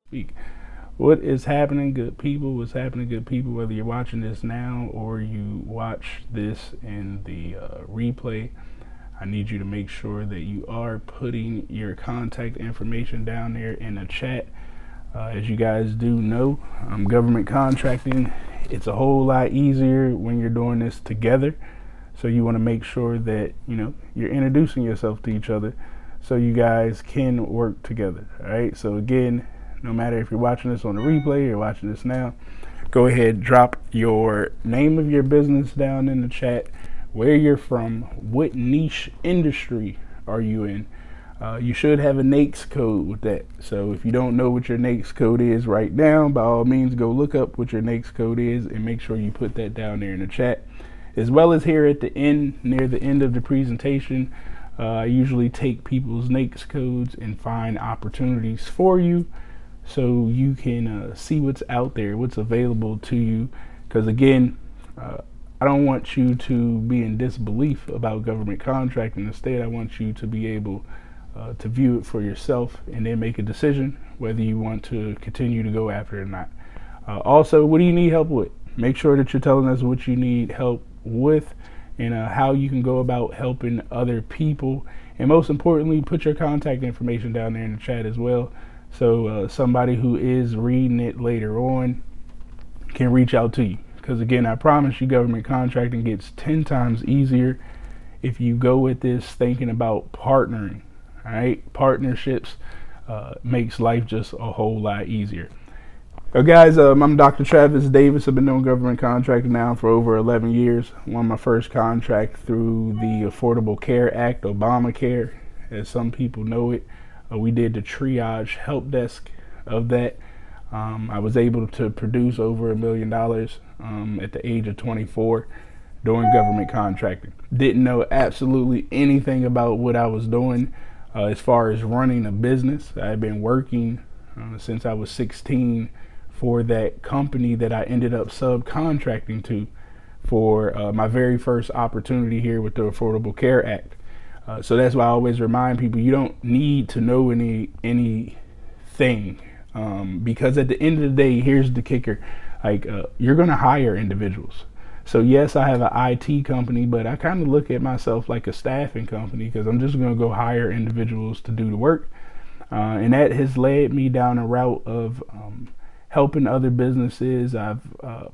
Week. What is happening, good people? What's happening, good people? Whether you're watching this now or you watch this in the replay, I need you to make sure that you are putting your contact information down there in the chat. As you guys do know, government contracting, it's a whole lot easier when you're doing this together. So you want to make sure that you're introducing yourself to each other, so you guys can work together. All right. So again, no matter if you're watching this on the replay or watching this now, go ahead, drop your name of your business down in the chat, where you're from, what niche industry are you in. You should have a NAICS code with that. So if you don't know what your NAICS code is right now, by all means, go look up what your NAICS code is and make sure you put that down there in the chat. As well as here at the end, near the end of the presentation, I usually take people's NAICS codes and find opportunities for you, so you can see what's out there, what's available to you. Because again, I don't want you to be in disbelief about government contracting. Instead, I want you to be able to view it for yourself and then make a decision whether you want to continue to go after it or not. Also, what do you need help with? Make sure that you're telling us what you need help with and how you can go about helping other people. And most importantly, put your contact information down there in the chat as well, so somebody who is reading it later on can reach out to you. Because again, I promise you, government contracting gets 10 times easier if you go with this thinking about partnering. All right, partnerships makes life just a whole lot easier. Guys, I'm Dr. Travis Davis. I've been doing government contracting now for over 11 years. Won my first contract through the Affordable Care Act, Obamacare, as some people know it. We did the triage help desk of that. I was able to produce over $1 million at the age of 24 doing government contracting. Didn't know absolutely anything about what I was doing as far as running a business. I had been working since I was 16 for that company that I ended up subcontracting to for my very first opportunity here with the Affordable Care Act. So that's why I always remind people, you don't need to know anything, because at the end of the day, here's the kicker: you're going to hire individuals. So yes, I have an IT company, but I kind of look at myself like a staffing company, because I'm just going to go hire individuals to do the work, and that has led me down a route of helping other businesses. I've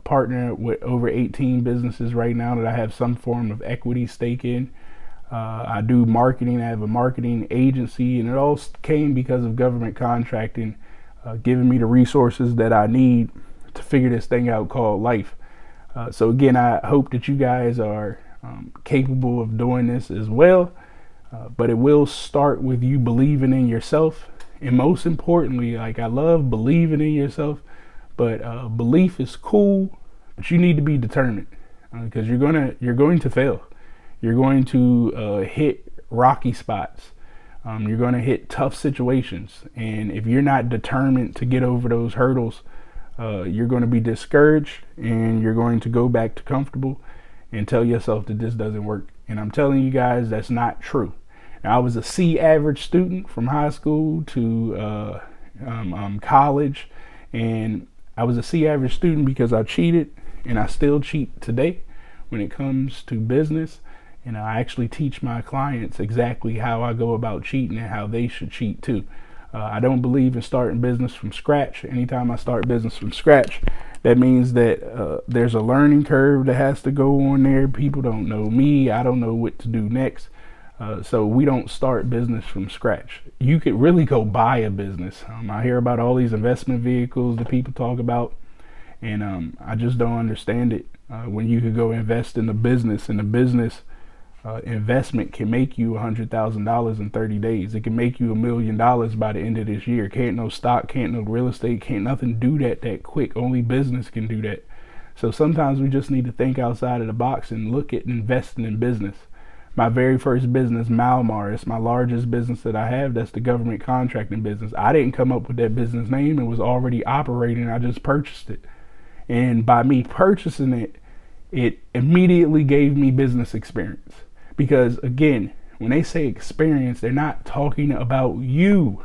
partnered with over 18 businesses right now that I have some form of equity stake in. I do marketing. I have a marketing agency, and it all came because of government contracting giving me the resources that I need to figure this thing out called life. So again, I hope that you guys are capable of doing this as well, but it will start with you believing in yourself. And most importantly, I love believing in yourself, but belief is cool, but you need to be determined, because you're going to fail. You're going to hit rocky spots. You're going to hit tough situations, and if you're not determined to get over those hurdles, you're going to be discouraged, and you're going to go back to comfortable and tell yourself that this doesn't work. And I'm telling you guys, that's not true. Now, I was a C average student from high school to college, and I was a C average student because I cheated, and I still cheat today when it comes to business. And I actually teach my clients exactly how I go about cheating and how they should cheat too. I don't believe in starting business from scratch. Anytime I start business from scratch, that means that there's a learning curve that has to go on there. People don't know me. I don't know what to do next. So we don't start business from scratch. You could really go buy a business. I hear about all these investment vehicles that people talk about, and I just don't understand it. When you could go invest in a business, and a business investment can make you $100,000 in 30 days. It can make you $1 million by the end of this year. Can't no stock, can't no real estate, can't nothing do that quick. Only business can do that. So sometimes we just need to think outside of the box and look at investing in business. My very first business, Malmar, is my largest business that I have. That's the government contracting business. I didn't come up with that business name. It was already operating. I just purchased it. And by me purchasing it, it immediately gave me business experience. Because again, when they say experience, they're not talking about you.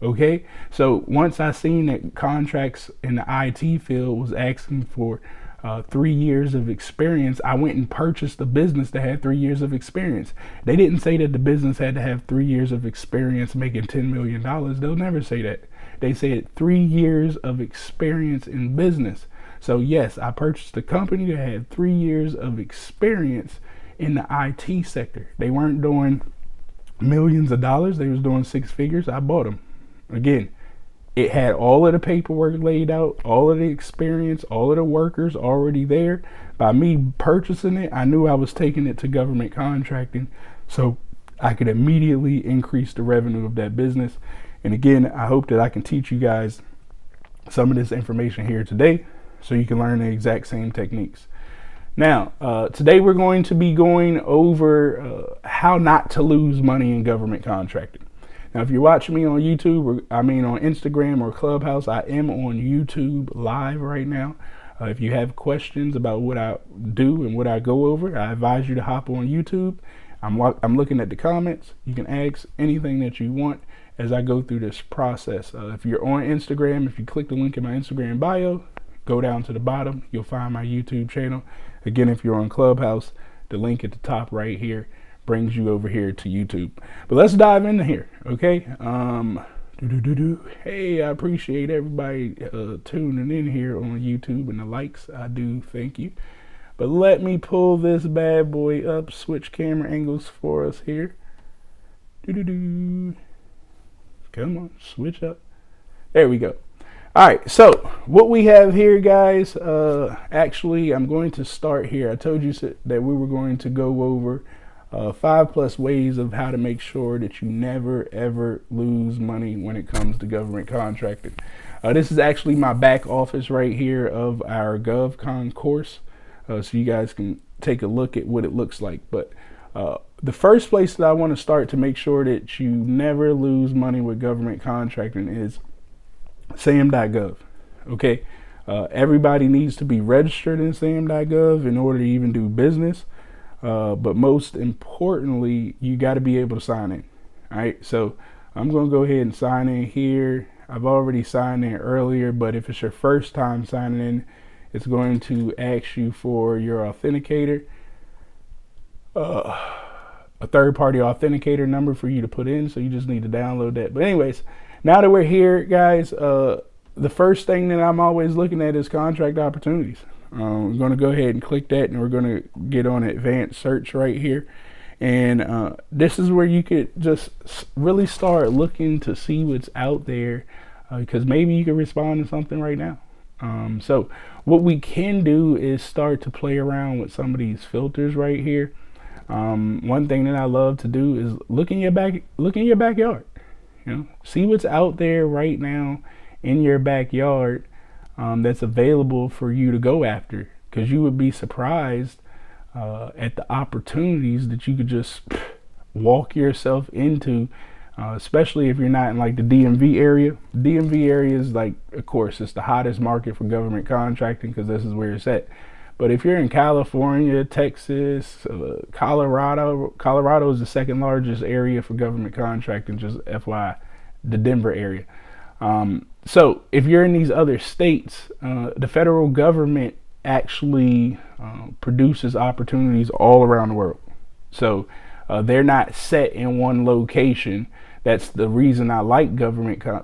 Okay, so once I seen that contracts in the IT field was asking for 3 years of experience, I went and purchased a business that had 3 years of experience. They didn't say that the business had to have 3 years of experience making $10 million. They'll never say that. They said 3 years of experience in business. So yes, I purchased a company that had 3 years of experience in the IT sector. They weren't doing millions of dollars. They was doing 6 figures. I bought them. Again, it had all of the paperwork laid out, all of the experience, all of the workers already there. By me purchasing it, I knew I was taking it to government contracting, so I could immediately increase the revenue of that business. And again, I hope that I can teach you guys some of this information here today so you can learn the exact same techniques. Now, today we're going to be going over how not to lose money in government contracting. Now, if you're watching me on YouTube, or on Instagram or Clubhouse, I am on YouTube live right now. If you have questions about what I do and what I go over, I advise you to hop on YouTube. I'm looking at the comments. You can ask anything that you want as I go through this process. If you're on Instagram, if you click the link in my Instagram bio, go down to the bottom, you'll find my YouTube channel. Again, if you're on Clubhouse, the link at the top right here brings you over here to YouTube. But let's dive into here, okay? Hey, I appreciate everybody tuning in here on YouTube and the likes. I do, thank you. But let me pull this bad boy up, switch camera angles for us here. Come on, switch up. There we go. All right, so what we have here, guys, actually, I'm going to start here. I told you that we were going to go over 5+ ways of how to make sure that you never ever lose money when it comes to government contracting. This is actually my back office right here of our Govcon course, so you guys can take a look at what it looks like. But the first place that I want to start to make sure that you never lose money with government contracting is sam.gov. Okay, everybody needs to be registered in sam.gov in order to even do business. But most importantly, you got to be able to sign in. All right, so I'm going to go ahead and sign in here. I've already signed in earlier, but if it's your first time signing in, it's going to ask you for your authenticator, a third-party authenticator number for you to put in. So you just need to download that. But anyways, now that we're here, guys, the first thing that I'm always looking at is contract opportunities. We're going to go ahead and click that, and we're going to get on advanced search right here. And this is where you could just really start looking to see what's out there, because maybe you can respond to something right now. So what we can do is start to play around with some of these filters right here. One thing that I love to do is look in your backyard. You know, see what's out there right now in your backyard. That's available for you to go after, because you would be surprised at the opportunities that you could just walk yourself into, especially if you're not in like the DMV area. DMV area is like, of course, it's the hottest market for government contracting because this is where it's at. But if you're in California, Texas, Colorado is the second largest area for government contracting, just FYI, the Denver area. So if you're in these other states, the federal government actually produces opportunities all around the world. So they're not set in one location. That's the reason I like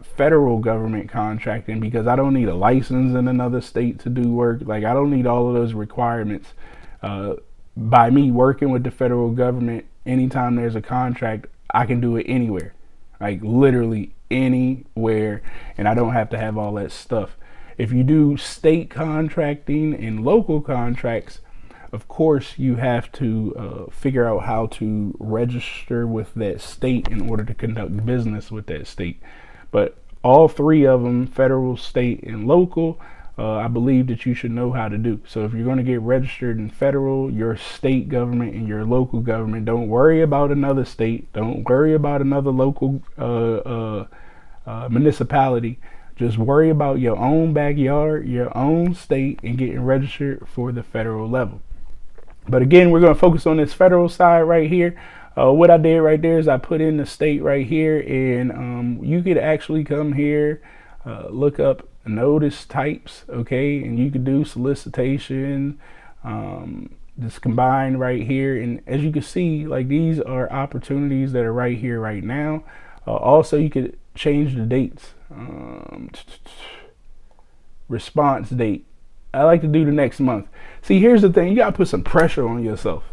federal government contracting, because I don't need a license in another state to do work. Like, I don't need all of those requirements. By me working with the federal government, anytime there's a contract, I can do it anywhere. Like literally anywhere, and I don't have to have all that stuff. If you do state contracting and local contracts, of course you have to figure out how to register with that state in order to conduct business with that state. But all three of them, federal, state, and local, I believe that you should know how to do. So if you're going to get registered in federal, your state government, and your local government, don't worry about another state. Don't worry about another local municipality. Just worry about your own backyard, your own state, and getting registered for the federal level. But again, we're going to focus on this federal side right here. What I did right there is I put in the state right here, and you could actually come here, look up notice types, okay, and you could do solicitation, this combined right here. And as you can see, like, these are opportunities that are right here right now. Also, you could change the dates. Response date, I like to do the next month. See, here's the thing, you gotta put some pressure on yourself,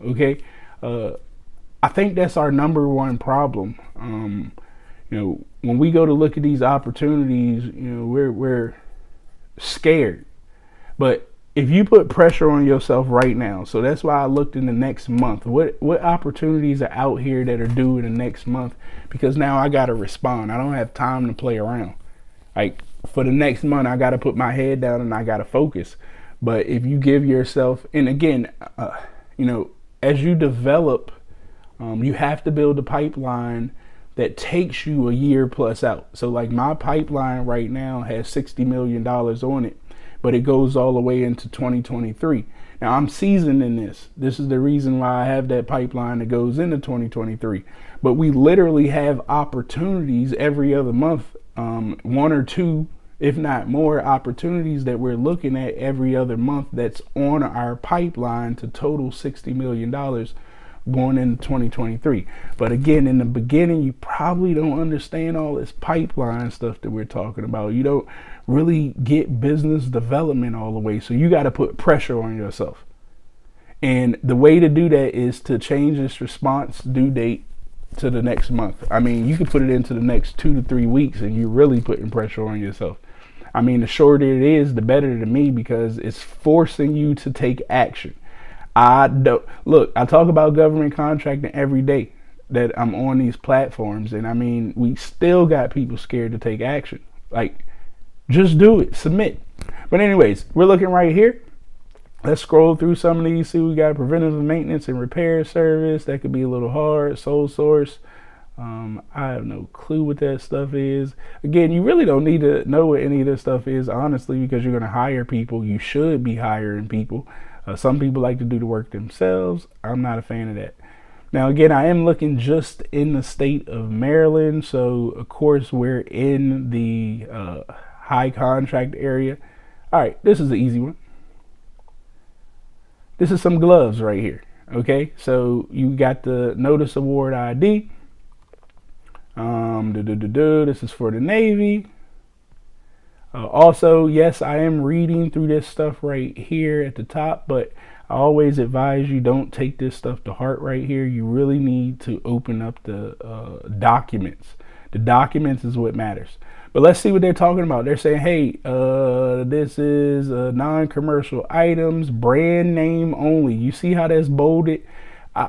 okay? I think that's our number one problem. You know, when we go to look at these opportunities, you know, we're scared. But if you put pressure on yourself right now, so that's why I looked in the next month. What opportunities are out here that are due in the next month? Because now I gotta respond. I don't have time to play around. Like, for the next month, I gotta put my head down and I gotta focus. But if you give yourself, and again, you know, as you develop, you have to build a pipeline that takes you a year plus out. So like my pipeline right now has $60 million on it, but it goes all the way into 2023. Now I'm seasoned in this. This is the reason why I have that pipeline that goes into 2023. But we literally have opportunities every other month, one or two, if not more, opportunities that we're looking at every other month that's on our pipeline to total $60 million going into 2023. But again, in the beginning, you probably don't understand all this pipeline stuff that we're talking about. You don't really get business development all the way. So you got to put pressure on yourself. And the way to do that is to change this response due date to the next month. I mean, you can put it into the next 2 to 3 weeks and you're really putting pressure on yourself. I mean, the shorter it is, the better to me, because it's forcing you to take action. I talk about government contracting every day that I'm on these platforms, and I mean, we still got people scared to take action. Like, just do it, submit. But anyways, we're looking right here. Let's scroll through some of these. See, we got preventative maintenance and repair service. That could be a little hard. Sole source. I have no clue what that stuff is. Again, you really don't need to know what any of this stuff is, honestly, because you're going to hire people. You should be hiring people. Some people like to do the work themselves. I'm not a fan of that. Now, again, I am looking just in the state of Maryland. So, of course, we're in the high contract area. All right, this is the easy one. This is some gloves right here. Okay, so you got the notice award ID. This is for the Navy. Also, yes, I am reading through this stuff right here at the top, but I always advise you don't take this stuff to heart right here. You really need to open up the documents. The documents is what matters. But let's see what they're talking about. They're saying, hey, this is non-commercial items, brand name only. You see how that's bolded?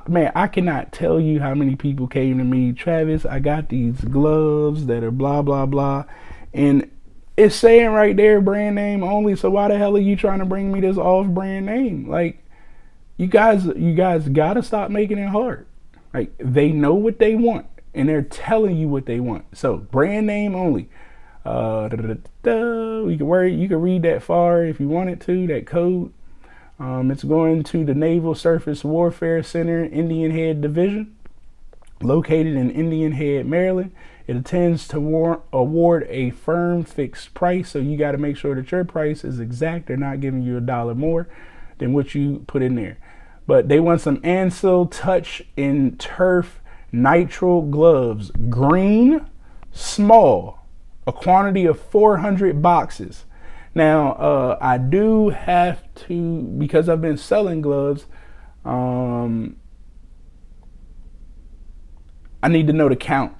Man, I cannot tell you how many people came to me, Travis, I got these gloves that are blah, blah, blah. And it's saying right there, brand name only. So why the hell are you trying to bring me this off brand name? Like, you guys got to stop making it hard. Like, they know what they want and they're telling you what they want. So brand name only. You can read that far if you wanted to, that code. It's going to the Naval Surface Warfare Center, Indian Head Division, located in Indian Head, Maryland. It intends to award a firm fixed price, so you got to make sure that your price is exact. They're not giving you $1 more than what you put in there. But they want some Ansel Touch and Turf nitrile gloves, green, small, a quantity of 400 boxes. Now, I do have to, because I've been selling gloves, I need to know the count.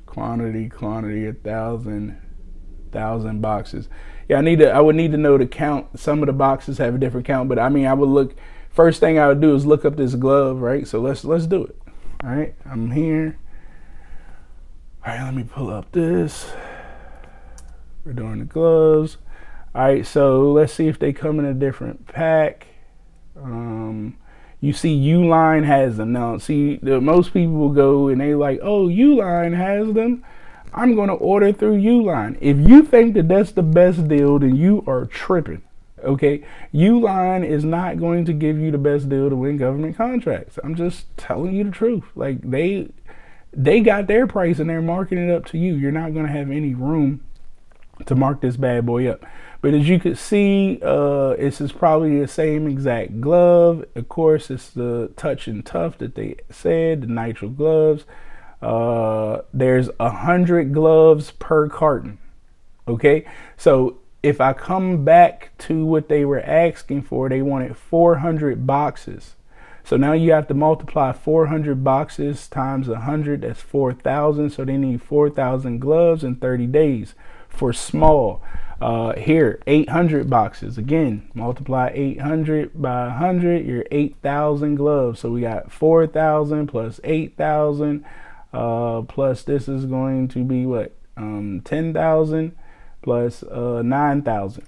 Quantity, 1,000 boxes. Yeah, I would need to know the count. Some of the boxes have a different count, but I mean, I would look, first thing I would do is look up this glove, right? So let's do it. All right, I'm here. All right, let me pull up this. We're doing the gloves. All right, so let's see if they come in a different pack. You see Uline has them. Now, see, most people will go and they like, oh, Uline has them. I'm going to order through Uline. If you think that that's the best deal, then you are tripping. Okay, Uline is not going to give you the best deal to win government contracts. I'm just telling you the truth. Like they got their price and they're marking it up to you. You're not going to have any room to mark this bad boy up. But as you could see, this is probably the same exact glove. Of course, it's the Touch and Tough that they said, the nitrile gloves. There's 100 gloves per carton. Okay, so if I come back to what they were asking for, they wanted 400 boxes. So now you have to multiply 400 boxes times 100. That's 4,000. So they need 4,000 gloves in 30 days for small. Here, 800 boxes. Again, multiply 800 by 100. You're 8,000 gloves. So we got 4,000 plus 8,000 plus this is going to be what? 10,000 plus 9,000.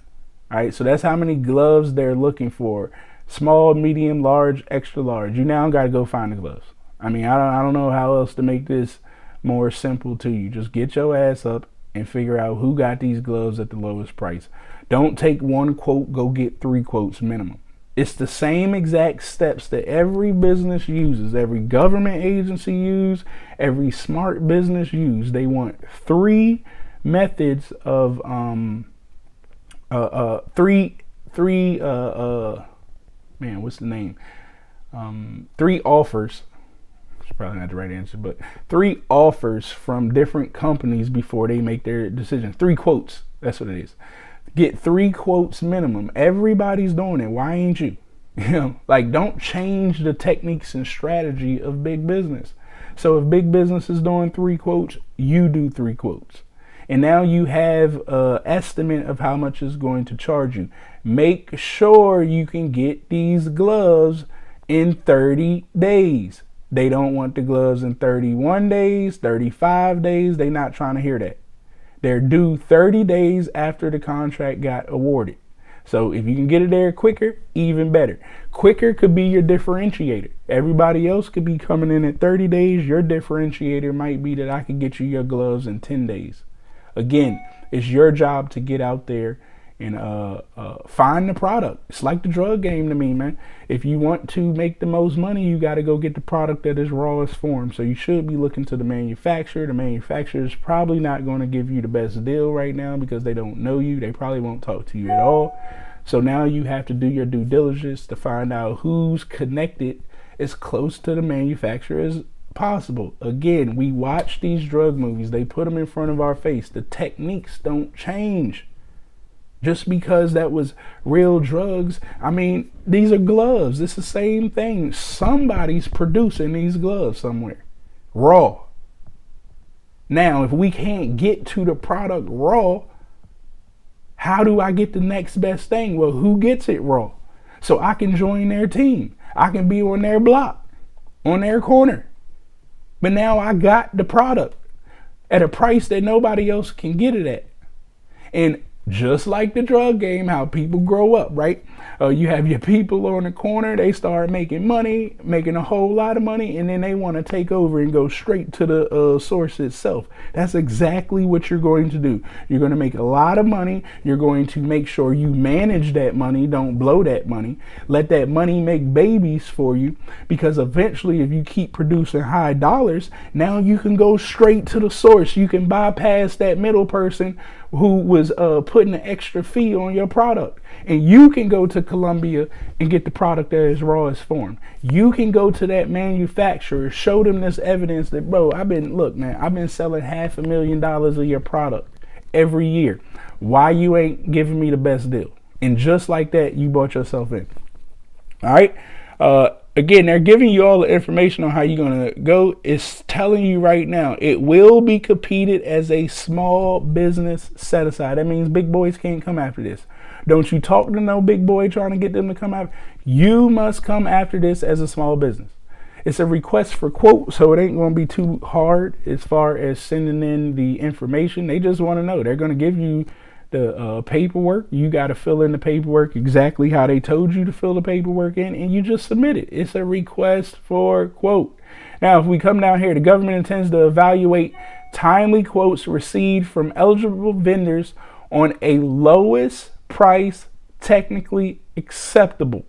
All right, so that's how many gloves they're looking for. Small, medium, large, extra large. You now got to go find the gloves. I mean, I don't know how else to make this more simple to you. Just get your ass up and figure out who got these gloves at the lowest price. Don't take one quote, go get 3 quotes minimum. It's the same exact steps that every business uses, every government agency uses, every smart business uses. They want 3 methods of what's the name? 3 offers. It's probably not the right answer, but 3 offers from different companies before they make their decision. 3 quotes. That's what it is. Get 3 quotes minimum. Everybody's doing it. Why ain't you? You know, like, don't change the techniques and strategy of big business. So if big business is doing 3 quotes, you do 3 quotes. And now you have an estimate of how much it's going to charge you. Make sure you can get these gloves in 30 days. They don't want the gloves in 31 days, 35 days. They're not trying to hear that. They're due 30 days after the contract got awarded. So if you can get it there quicker, even better. Quicker could be your differentiator. Everybody else could be coming in at 30 days. Your differentiator might be that I could get you your gloves in 10 days. Again, it's your job to get out there and find the product. It's like the drug game to me, man. If you want to make the most money, you got to go get the product that is rawest form. So you should be looking to the manufacturer. The manufacturer is probably not going to give you the best deal right now because they don't know you. They probably won't talk to you at all. So now you have to do your due diligence to find out who's connected as close to the manufacturer as possible. Again, we watch these drug movies. They put them in front of our face. The techniques don't change. Just because that was real drugs, I mean, these are gloves. It's the same thing. Somebody's producing these gloves somewhere, raw. Now, if we can't get to the product raw, how do I get the next best thing? Well, who gets it raw? So I can join their team. I can be on their block, on their corner. But now I got the product at a price that nobody else can get it at. And just like the drug game, how people grow up, right? You have your people on the corner, they start making money, making a whole lot of money, and then they want to take over and go straight to the source itself. That's exactly what you're going to do. You're going to make a lot of money. You're going to make sure you manage that money, don't blow that money. Let that money make babies for you, because eventually, if you keep producing high dollars, now you can go straight to the source. You can bypass that middle person who was putting an extra fee on your product. And you can go to Colombia and get the product that is rawest form. You can go to that manufacturer, show them this evidence that, bro, I've been selling $500,000 of your product every year. Why you ain't giving me the best deal? And just like that, you bought yourself in. All right. Again, they're giving you all the information on how you're going to go. It's telling you right now, it will be competed as a small business set aside. That means big boys can't come after this. Don't you talk to no big boy trying to get them to come after. You must come after this as a small business. It's a request for quote, so it ain't going to be too hard as far as sending in the information. They just want to know. They're going to give you the paperwork. You got to fill in the paperwork exactly how they told you to fill the paperwork in, and you just submit it. It's a request for quote. Now, if we come down here, the government intends to evaluate timely quotes received from eligible vendors on a lowest price technically acceptable.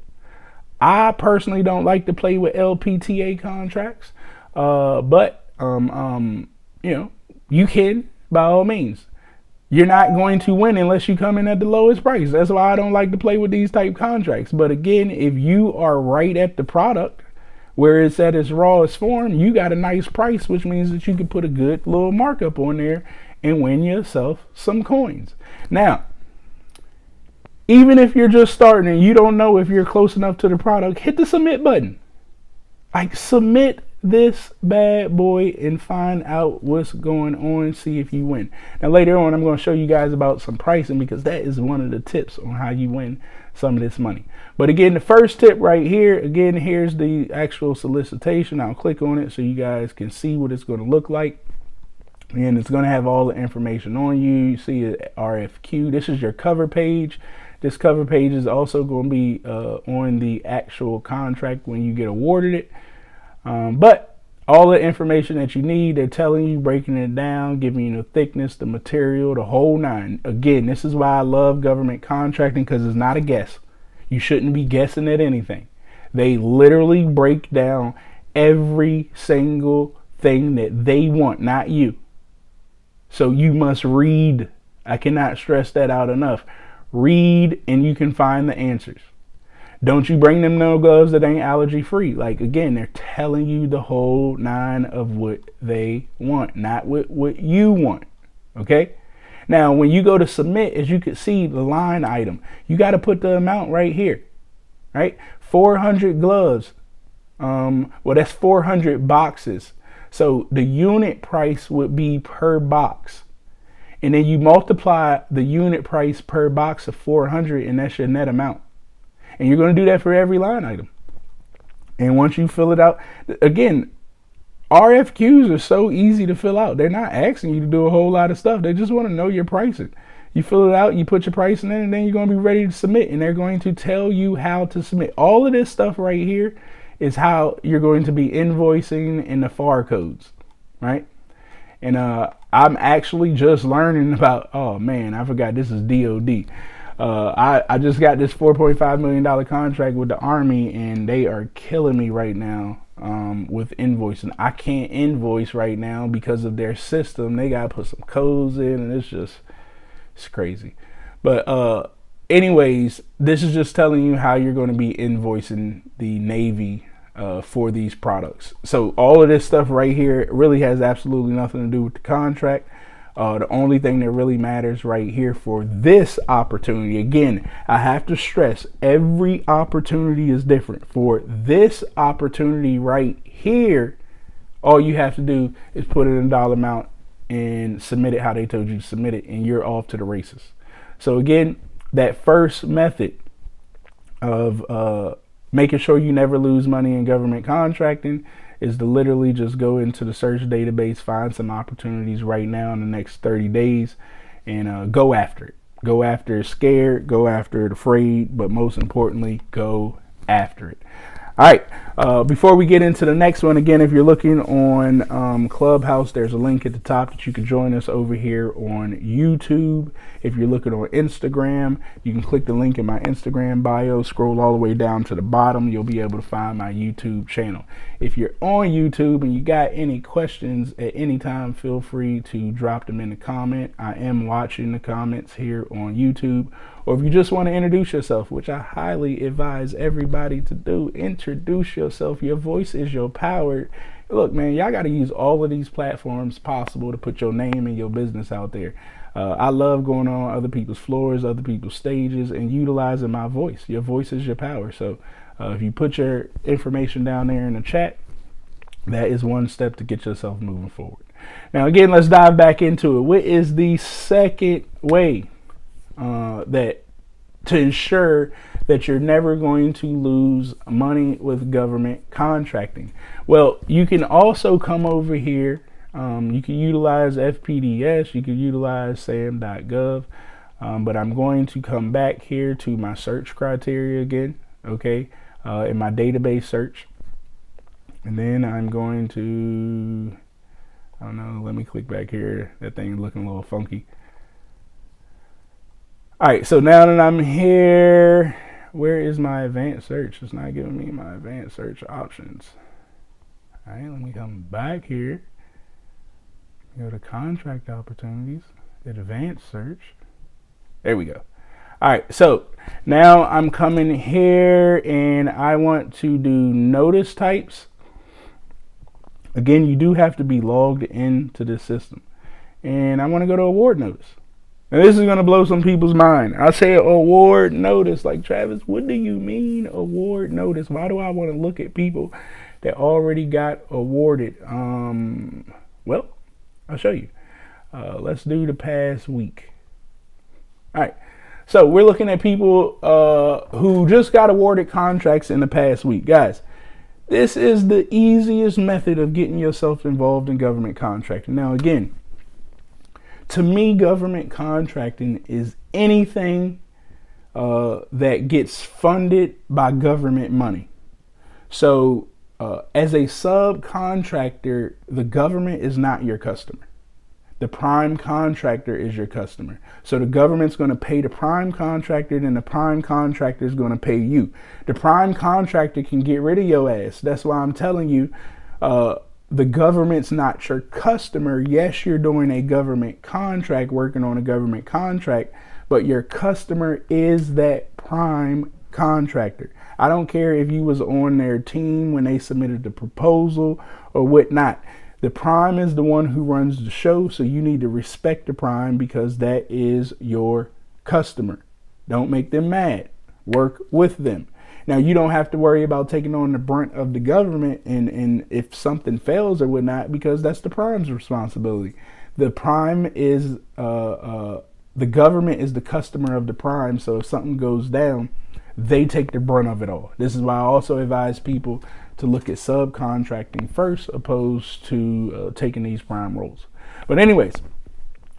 I personally don't like to play with LPTA contracts, but you know, you can by all means. You're not going to win unless you come in at the lowest price. That's why I don't like to play with these type contracts. But again, if you are right at the product where it's at its rawest form, you got a nice price, which means that you can put a good little markup on there and win yourself some coins. Now, even if you're just starting and you don't know if you're close enough to the product, hit the submit button. Like, submit this bad boy and find out what's going on, see if you win. Now later on, I'm going to show you guys about some pricing, because that is one of the tips on how you win some of this money. But again, the first tip right here, again, here's the actual solicitation. I'll click on it so you guys can see what it's going to look like. And it's going to have all the information on you. You see it, RFQ. This is your cover page. This cover page is also going to be on the actual contract when you get awarded it. But all the information that you need, they're telling you, breaking it down, giving you the thickness, the material, the whole nine. Again, this is why I love government contracting, because it's not a guess. You shouldn't be guessing at anything. They literally break down every single thing that they want, not you. So you must read. I cannot stress that out enough. Read and you can find the answers. Don't you bring them no gloves that ain't allergy free. Like, again, they're telling you the whole nine of what they want, not what you want. Okay. Now, when you go to submit, as you can see, the line item, you got to put the amount right here, right? 400 gloves. Well, that's 400 boxes. So the unit price would be per box. And then you multiply the unit price per box of 400, and that's your net amount. And you're going to do that for every line item. And once you fill it out, again, RFQs are so easy to fill out. They're not asking you to do a whole lot of stuff. They just want to know your pricing. You fill it out, you put your pricing in, and then you're going to be ready to submit. And they're going to tell you how to submit. All of this stuff right here is how you're going to be invoicing in the FAR codes, right? And I'm actually just learning about, oh man, I forgot this is DOD. I just got this $4.5 million contract with the Army, and they are killing me right now with invoicing. I can't invoice right now because of their system. They got to put some codes in, and it's crazy. But anyways, this is just telling you how you're going to be invoicing the Navy for these products. So all of this stuff right here really has absolutely nothing to do with the contract. The only thing that really matters right here for this opportunity, again, I have to stress, every opportunity is different. For this opportunity right here, all you have to do is put it in dollar amount and submit it how they told you to submit it, and you're off to the races. So again, that first method of making sure you never lose money in government contracting is to literally just go into the search database, find some opportunities right now in the next 30 days, and go after it. Go after it scared, go after it afraid, but most importantly, go after it. All right, before we get into the next one, again, if you're looking on Clubhouse, there's a link at the top that you can join us over here on YouTube. If you're looking on Instagram, you can click the link in my Instagram bio, scroll all the way down to the bottom, you'll be able to find my YouTube channel. If you're on YouTube and you got any questions at any time, feel free to drop them in the comment. I am watching the comments here on YouTube. Or if you just want to introduce yourself, which I highly advise everybody to do, introduce yourself. Your voice is your power. Look, man, y'all got to use all of these platforms possible to put your name and your business out there. I love going on other people's floors, other people's stages, and utilizing my voice. Your voice is your power. So if you put your information down there in the chat, that is one step to get yourself moving forward. Now, again, let's dive back into it. What is the second way that to ensure that you're never going to lose money with government contracting? Well, you can also come over here. You can utilize FPDS, you can utilize sam.gov, but I'm going to come back here to my search criteria again, okay, in my database search. And then I'm going to, I don't know, let me click back here. That thing's looking a little funky. All right, so now that I'm here, where is my advanced search? It's not giving me my advanced search options. All right, let me come back here. Go to contract opportunities, advanced search. There we go. All right, so now I'm coming here and I want to do notice types. Again, you do have to be logged into this system. And I want to go to award notice. Now this is going to blow some people's mind. I say award notice, like, Travis, what do you mean award notice? Why do I want to look at people that already got awarded? Well, I'll show you. Let's do the past week. All right. So we're looking at people who just got awarded contracts in the past week. Guys, this is the easiest method of getting yourself involved in government contracting. Now, again, to me, government contracting is anything that gets funded by government money. So as a subcontractor, the government is not your customer. The prime contractor is your customer. So the government's going to pay the prime contractor, then the prime contractor is going to pay you. The prime contractor can get rid of your ass. That's why I'm telling you, the government's not your customer. Yes, you're doing a government contract, working on a government contract, but your customer is that prime contractor. I don't care if you was on their team when they submitted the proposal or whatnot. The prime is the one who runs the show, so you need to respect the prime because that is your customer. Don't make them mad. Work with them. Now, you don't have to worry about taking on the brunt of the government and if something fails or whatnot, because that's the prime's responsibility. The prime is, the government is the customer of the prime. So if something goes down, they take the brunt of it all. This is why I also advise people to look at subcontracting first, opposed to taking these prime roles. But anyways,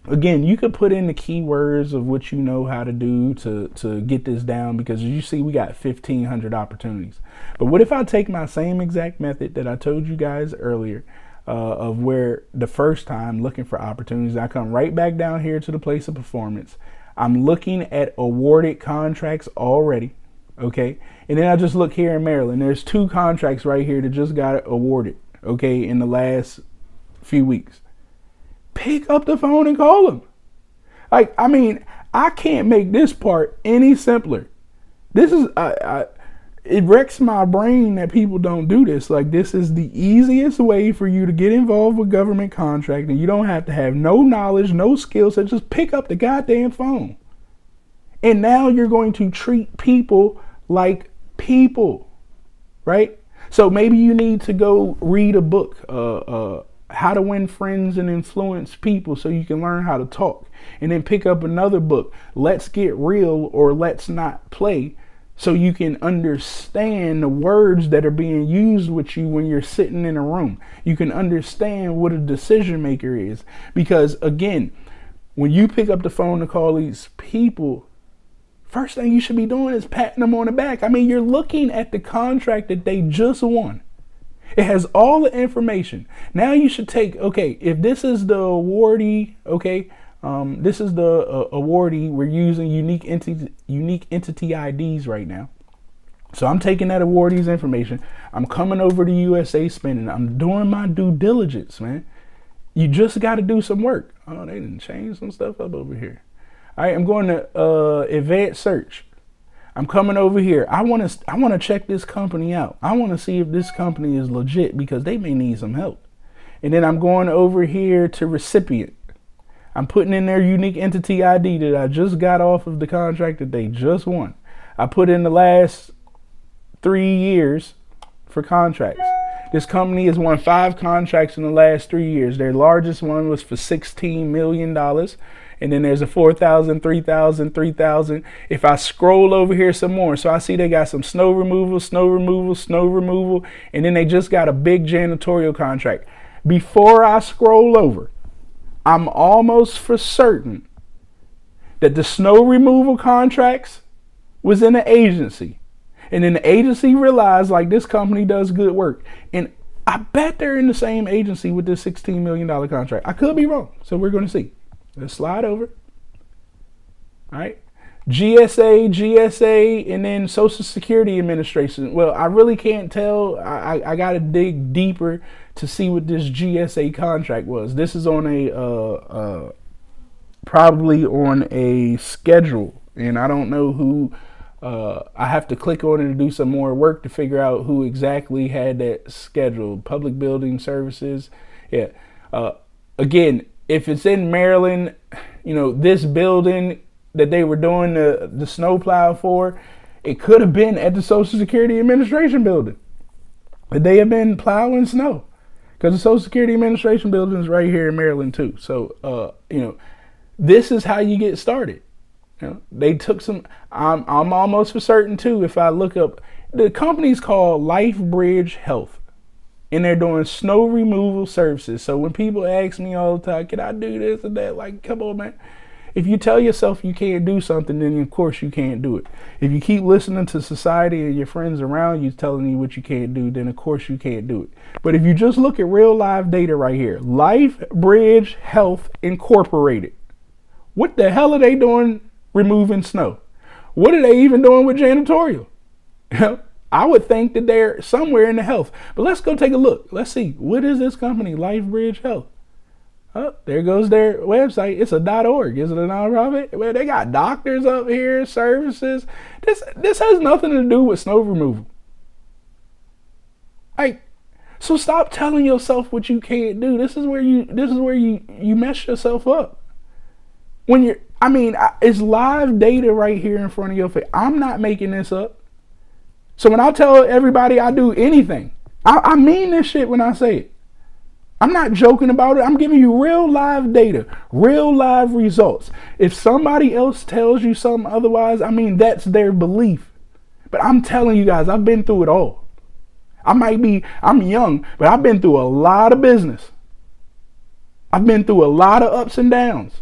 again, you could put in the keywords of what you know how to do to get this down, because as you see, we got 1,500 opportunities. But what if I take my same exact method that I told you guys earlier of where the first time looking for opportunities, I come right back down here to the place of performance. I'm looking at awarded contracts already. Okay. And then I just look here in Maryland. There's 2 contracts right here that just got awarded. Okay. In the last few weeks. Pick up the phone and call them. Like, I mean, I can't make this part any simpler. This is, it wrecks my brain that people don't do this. Like, this is the easiest way for you to get involved with government contracting. You don't have to have no knowledge, no skills. So just pick up the goddamn phone. And now you're going to treat people like people, right? So maybe you need to go read a book, How to Win Friends and Influence People, so you can learn how to talk. And then pick up another book, Let's Get Real or Let's Not Play, so you can understand the words that are being used with you when you're sitting in a room. You can understand what a decision maker is. Because again, when you pick up the phone to call these people, first thing you should be doing is patting them on the back. I mean, you're looking at the contract that they just won. It has all the information. Now you should take, okay, if this is the awardee, okay, this is the awardee. We're using unique entity IDs right now. So I'm taking that awardee's information. I'm coming over to USA Spending. I'm doing my due diligence, man. You just got to do some work. Oh, they didn't change some stuff up over here. All right, I'm going to advanced search. I'm coming over here. I want to check this company out. I want to see if this company is legit, because they may need some help. And then I'm going over here to recipient. I'm putting in their unique entity ID that I just got off of the contract that they just won. I put in the last 3 years for contracts. This company has won 5 contracts in the last 3 years. Their largest one was for $16 million. And then there's a 4,000, 3,000, 3,000. If I scroll over here some more, so I see they got some snow removal, snow removal, snow removal. And then they just got a big janitorial contract. Before I scroll over, I'm almost for certain that the snow removal contracts was in an agency. And then the agency realized, like, this company does good work. And I bet they're in the same agency with this $16 million contract. I could be wrong. So we're going to see. Let's slide over. All right. GSA, and then Social Security Administration. Well, I really can't tell. I got to dig deeper to see what this GSA contract was. This is on a probably on a schedule, and I don't know who. I have to click on it to do some more work to figure out who exactly had that schedule. Public Building Services. Yeah. Again, if it's in Maryland, this building that they were doing the snowplow for, it could have been at the Social Security Administration building. They have been plowing snow because the Social Security Administration building is right here in Maryland too. So, this is how you get started. They took some. I'm almost for certain too. If I look up, the company's called LifeBridge Health, and they're doing snow removal services. So when people ask me all the time, "Can I do this and that?" Like, come on, man. If you tell yourself you can't do something, then of course you can't do it. If you keep listening to society and your friends around you telling you what you can't do, then of course you can't do it. But if you just look at real live data right here, LifeBridge Health Incorporated. What the hell are they doing removing snow? What are they even doing with janitorial? I would think that they're somewhere in the health. But let's go take a look. Let's see. What is this company, LifeBridge Health? Oh, there goes their website. It's a .org. Is it a nonprofit? Well, they got doctors up here, services. This has nothing to do with snow removal. So stop telling yourself what you can't do. This is where you mess yourself up. It's live data right here in front of your face. I'm not making this up. So when I tell everybody I do anything, I mean this shit when I say it. I'm not joking about it. I'm giving you real live data, real live results. If somebody else tells you something otherwise, that's their belief. But I'm telling you guys, I've been through it all. I'm young, but I've been through a lot of business. I've been through a lot of ups and downs.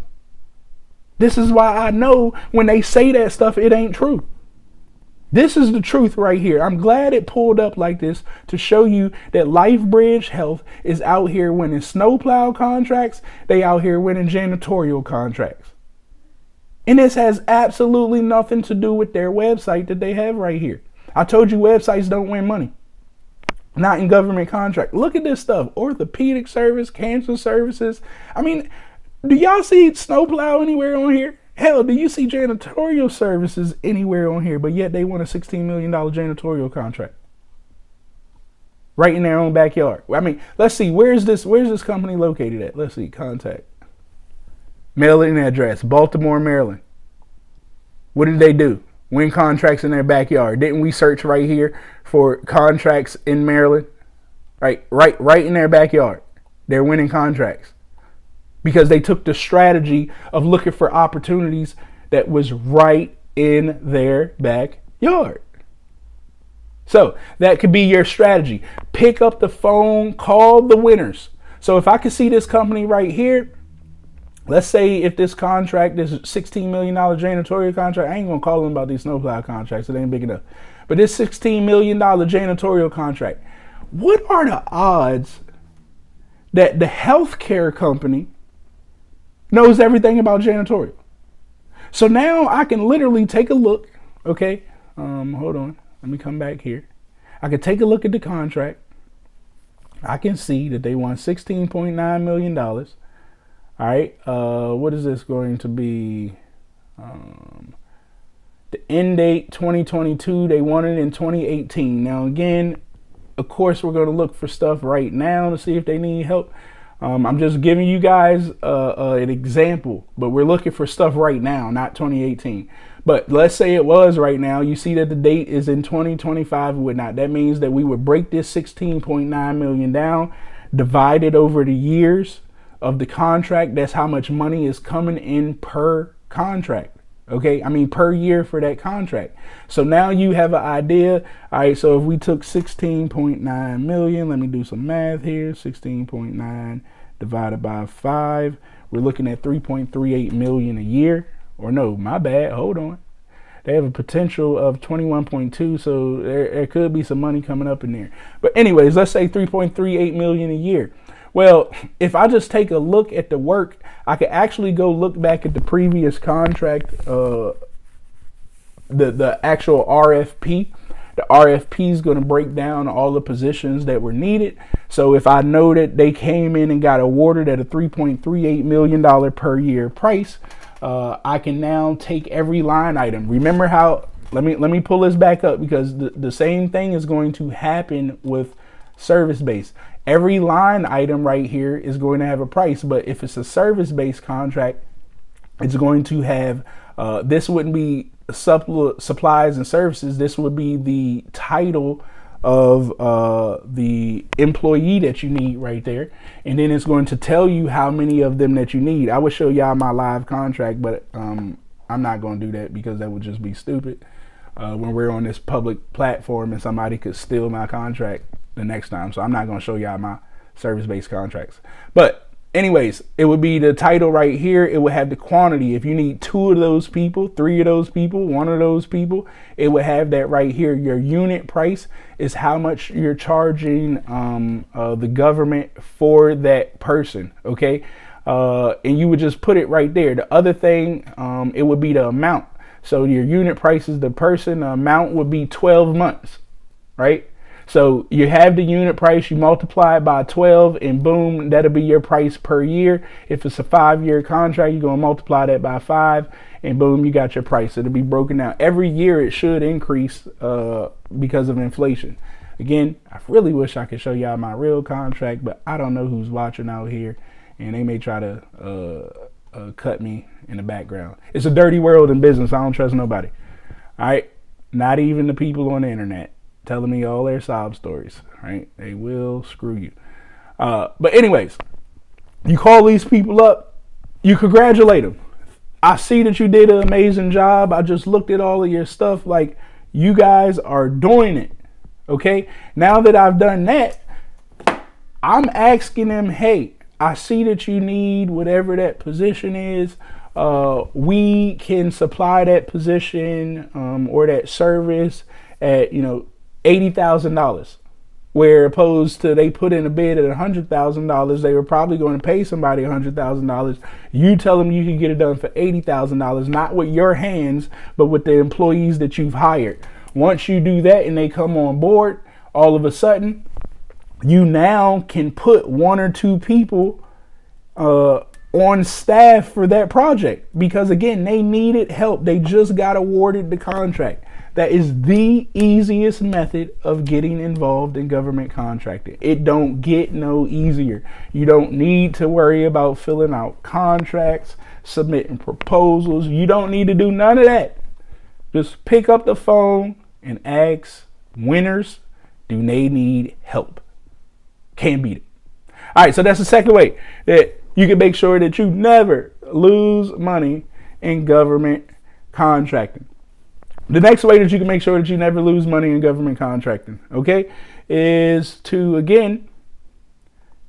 This is why I know when they say that stuff, it ain't true. This is the truth right here. I'm glad it pulled up like this to show you that LifeBridge Health is out here winning snowplow contracts. They out here winning janitorial contracts. And this has absolutely nothing to do with their website that they have right here. I told you websites don't win money. Not in government contract. Look at this stuff. Orthopedic service, cancer services. Do y'all see snowplow anywhere on here? Hell, do you see janitorial services anywhere on here? But yet they won a $16 million janitorial contract. Right in their own backyard. Let's see. Where's this company located at? Let's see. Contact. Mailing address. Baltimore, Maryland. What did they do? Win contracts in their backyard. Didn't we search right here for contracts in Maryland? Right in their backyard. They're winning contracts. Because they took the strategy of looking for opportunities that was right in their backyard. So that could be your strategy. Pick up the phone, call the winners. So if I could see this company right here, let's say if this contract, this $16 million janitorial contract, I ain't gonna call them about these snowplow contracts, it ain't big enough. But this $16 million janitorial contract, what are the odds that the healthcare company knows everything about janitorial? So now I can literally take a look. Okay, hold on. Let me come back here. I can take a look at the contract. I can see that they won $16.9 million. All right. What is this going to be? The end date 2022. They won it in 2018. Now again, of course, we're going to look for stuff right now to see if they need help. I'm just giving you guys an example, but we're looking for stuff right now, not 2018. But let's say it was right now. You see that the date is in 2025 and whatnot. That means that we would break this 16.9 million down, divide it over the years of the contract. That's how much money is coming in per contract. Okay, per year for that contract. So now you have an idea. All right, so if we took 16.9 million, let me do some math here. 16.9 divided by 5, we're looking at 3.38 million a year. Or no, my bad, hold on. They have a potential of 21.2, so there could be some money coming up in there. But anyways, let's say 3.38 million a year. Well, if I just take a look at the work, I could actually go look back at the previous contract the actual RFP. The RFP is going to break down all the positions that were needed. So if I know that they came in and got awarded at a $3.38 million per year price, I can now take every line item. Remember how, let me pull this back up, because the same thing is going to happen with service-based. Every line item right here is going to have a price, but if it's a service-based contract, it's going to have, this wouldn't be supplies and services. This would be the title of the employee that you need right there. And then it's going to tell you how many of them that you need. I would show y'all my live contract, but I'm not going to do that because that would just be stupid when we're on this public platform and somebody could steal my contract the next time. So I'm not going to show y'all my service-based contracts. But anyways, it would be the title right here. It would have the quantity. If you need 2 of those people, 3 of those people, 1 of those people, it would have that right here. Your unit price is how much you're charging the government for that person. Okay. And you would just put it right there. The other thing, it would be the amount. So your unit price is the person. The amount would be 12 months, right? So you have the unit price, you multiply it by 12, and boom, that'll be your price per year. If it's a 5-year contract, you're going to multiply that by 5, and boom, you got your price. It'll be broken down. Every year it should increase because of inflation. Again, I really wish I could show y'all my real contract, but I don't know who's watching out here, and they may try to cut me in the background. It's a dirty world in business. I don't trust nobody. All right? Not even the people on the internet telling me all their sob stories, right? They will screw you. But anyways, you call these people up, you congratulate them. I see that you did an amazing job. I just looked at all of your stuff. Like, you guys are doing it. Okay. Now that I've done that, I'm asking them, hey, I see that you need whatever that position is. We can supply that position or that service at, $80,000, where opposed to they put in a bid at $100,000, they were probably going to pay somebody $100,000. You tell them you can get it done for $80,000, not with your hands, but with the employees that you've hired. Once you do that and they come on board, all of a sudden, you now can put 1 or 2 people on staff for that project, because again, they needed help. They just got awarded the contract. That is the easiest method of getting involved in government contracting. It don't get no easier. You don't need to worry about filling out contracts, submitting proposals. You don't need to do none of that. Just pick up the phone and ask winners, do they need help? Can't beat it. All right, so that's the second way that you can make sure that you never lose money in government contracting. The next way that you can make sure that you never lose money in government contracting, okay, is to, again,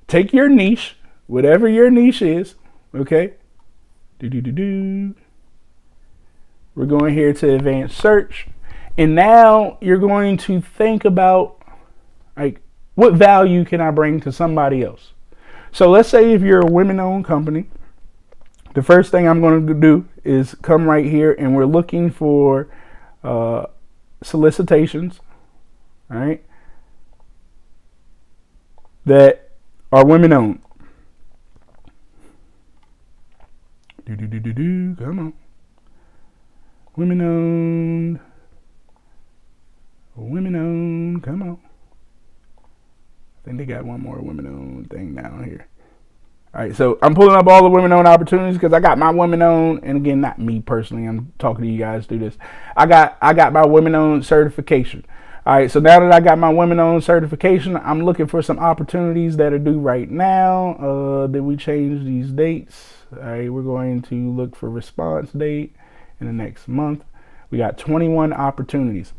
take your niche, whatever your niche is, okay. We're going here to advanced search. And now you're going to think about, like, what value can I bring to somebody else? So let's say if you're a women-owned company, the first thing I'm going to do is come right here, and we're looking for solicitations, all right, that are women-owned. Come on. Women-owned. Women-owned. Come on. I think they got one more women-owned thing down here. All right, so I'm pulling up all the women-owned opportunities because I got my women-owned, and again, not me personally, I'm talking to you guys through this. I got my women-owned certification. All right, so now that I got my women-owned certification, I'm looking for some opportunities that are due right now. Did we change these dates? All right, we're going to look for response date in the next month. We got 21 opportunities.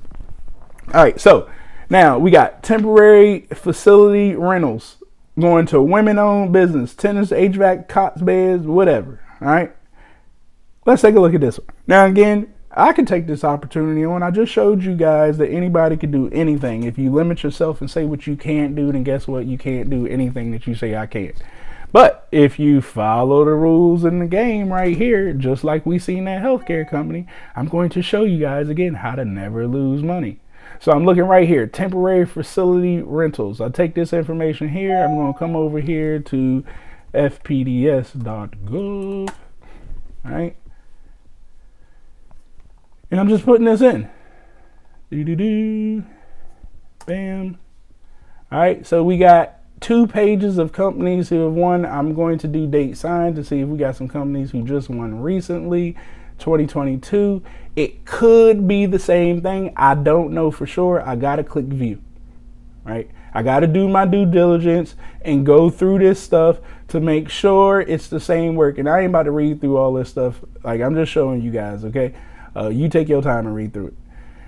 All right, so now we got temporary facility rentals. Going to women-owned business, tenants, HVAC, cots, beds, whatever. All right. Let's take a look at this one. Now, again, I can take this opportunity on. I just showed you guys that anybody can do anything. If you limit yourself and say what you can't do, then guess what? You can't do anything that you say I can't. But if you follow the rules in the game right here, just like we seen that healthcare company, I'm going to show you guys again how to never lose money. So I'm looking right here, temporary facility rentals. I take this information here. I'm going to come over here to fpds.gov, right? And I'm just putting this in. Bam. All right, so we got 2 pages of companies who have won. I'm going to do date signed to see if we got some companies who just won recently, 2022. It could be the same thing. I don't know for sure. I got to click view, right? I got to do my due diligence and go through this stuff to make sure it's the same work. And I ain't about to read through all this stuff. Like, I'm just showing you guys, okay? You take your time and read through it.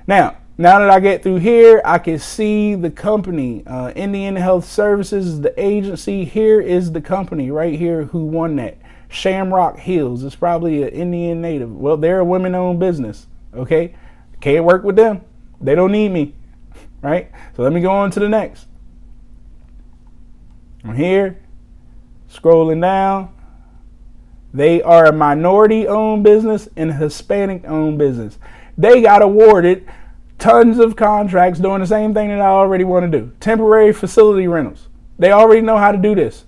Now that I get through here, I can see the company. Indian Health Services is the agency. Here is the company right here who won that. Shamrock Hills. It's probably an Indian native. Well, they're a women-owned business, okay? Can't work with them. They don't need me, right? So let me go on to the next. I'm here, scrolling down. They are a minority-owned business and a Hispanic-owned business. They got awarded tons of contracts doing the same thing that I already want to do. Temporary facility rentals. They already know how to do this.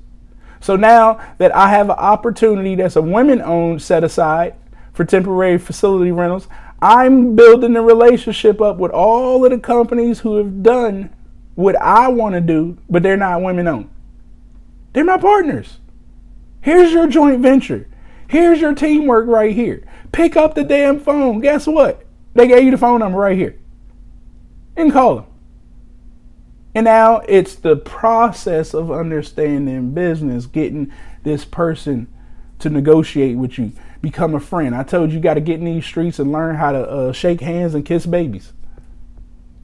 So now that I have an opportunity that's a women-owned set aside for temporary facility rentals, I'm building a relationship up with all of the companies who have done what I want to do, but they're not women-owned. They're my partners. Here's your joint venture. Here's your teamwork right here. Pick up the damn phone. Guess what? They gave you the phone number right here. And call them. And now it's the process of understanding business, getting this person to negotiate with you, become a friend. I told you got to get in these streets and learn how to shake hands and kiss babies.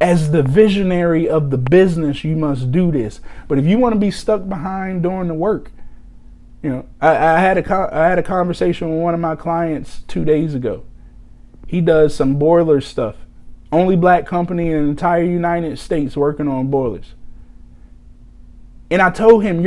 As the visionary of the business, you must do this. But if you want to be stuck behind doing the work, you know, I had a conversation with one of my clients 2 days ago. He does some boiler stuff. Only black company in the entire United States working on boilers. And I told him,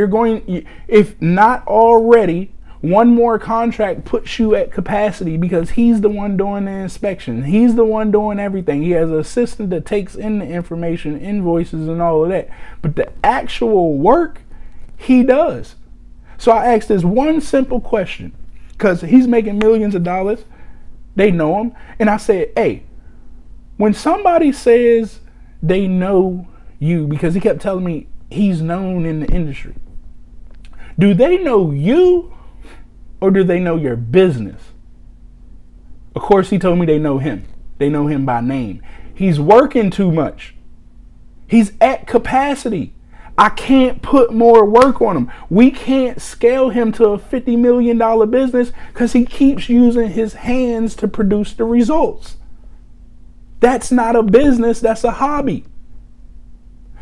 if not already, one more contract puts you at capacity because he's the one doing the inspection. He's the one doing everything. He has an assistant that takes in the information, invoices and all of that. But the actual work, he does. So I asked this one simple question because he's making millions of dollars. They know him. And I said, hey, when somebody says they know you, because he kept telling me he's known in the industry, do they know you or do they know your business? Of course, he told me they know him. They know him by name. He's working too much. He's at capacity. I can't put more work on him. We can't scale him to a $50 million business because he keeps using his hands to produce the results. That's not a business, that's a hobby.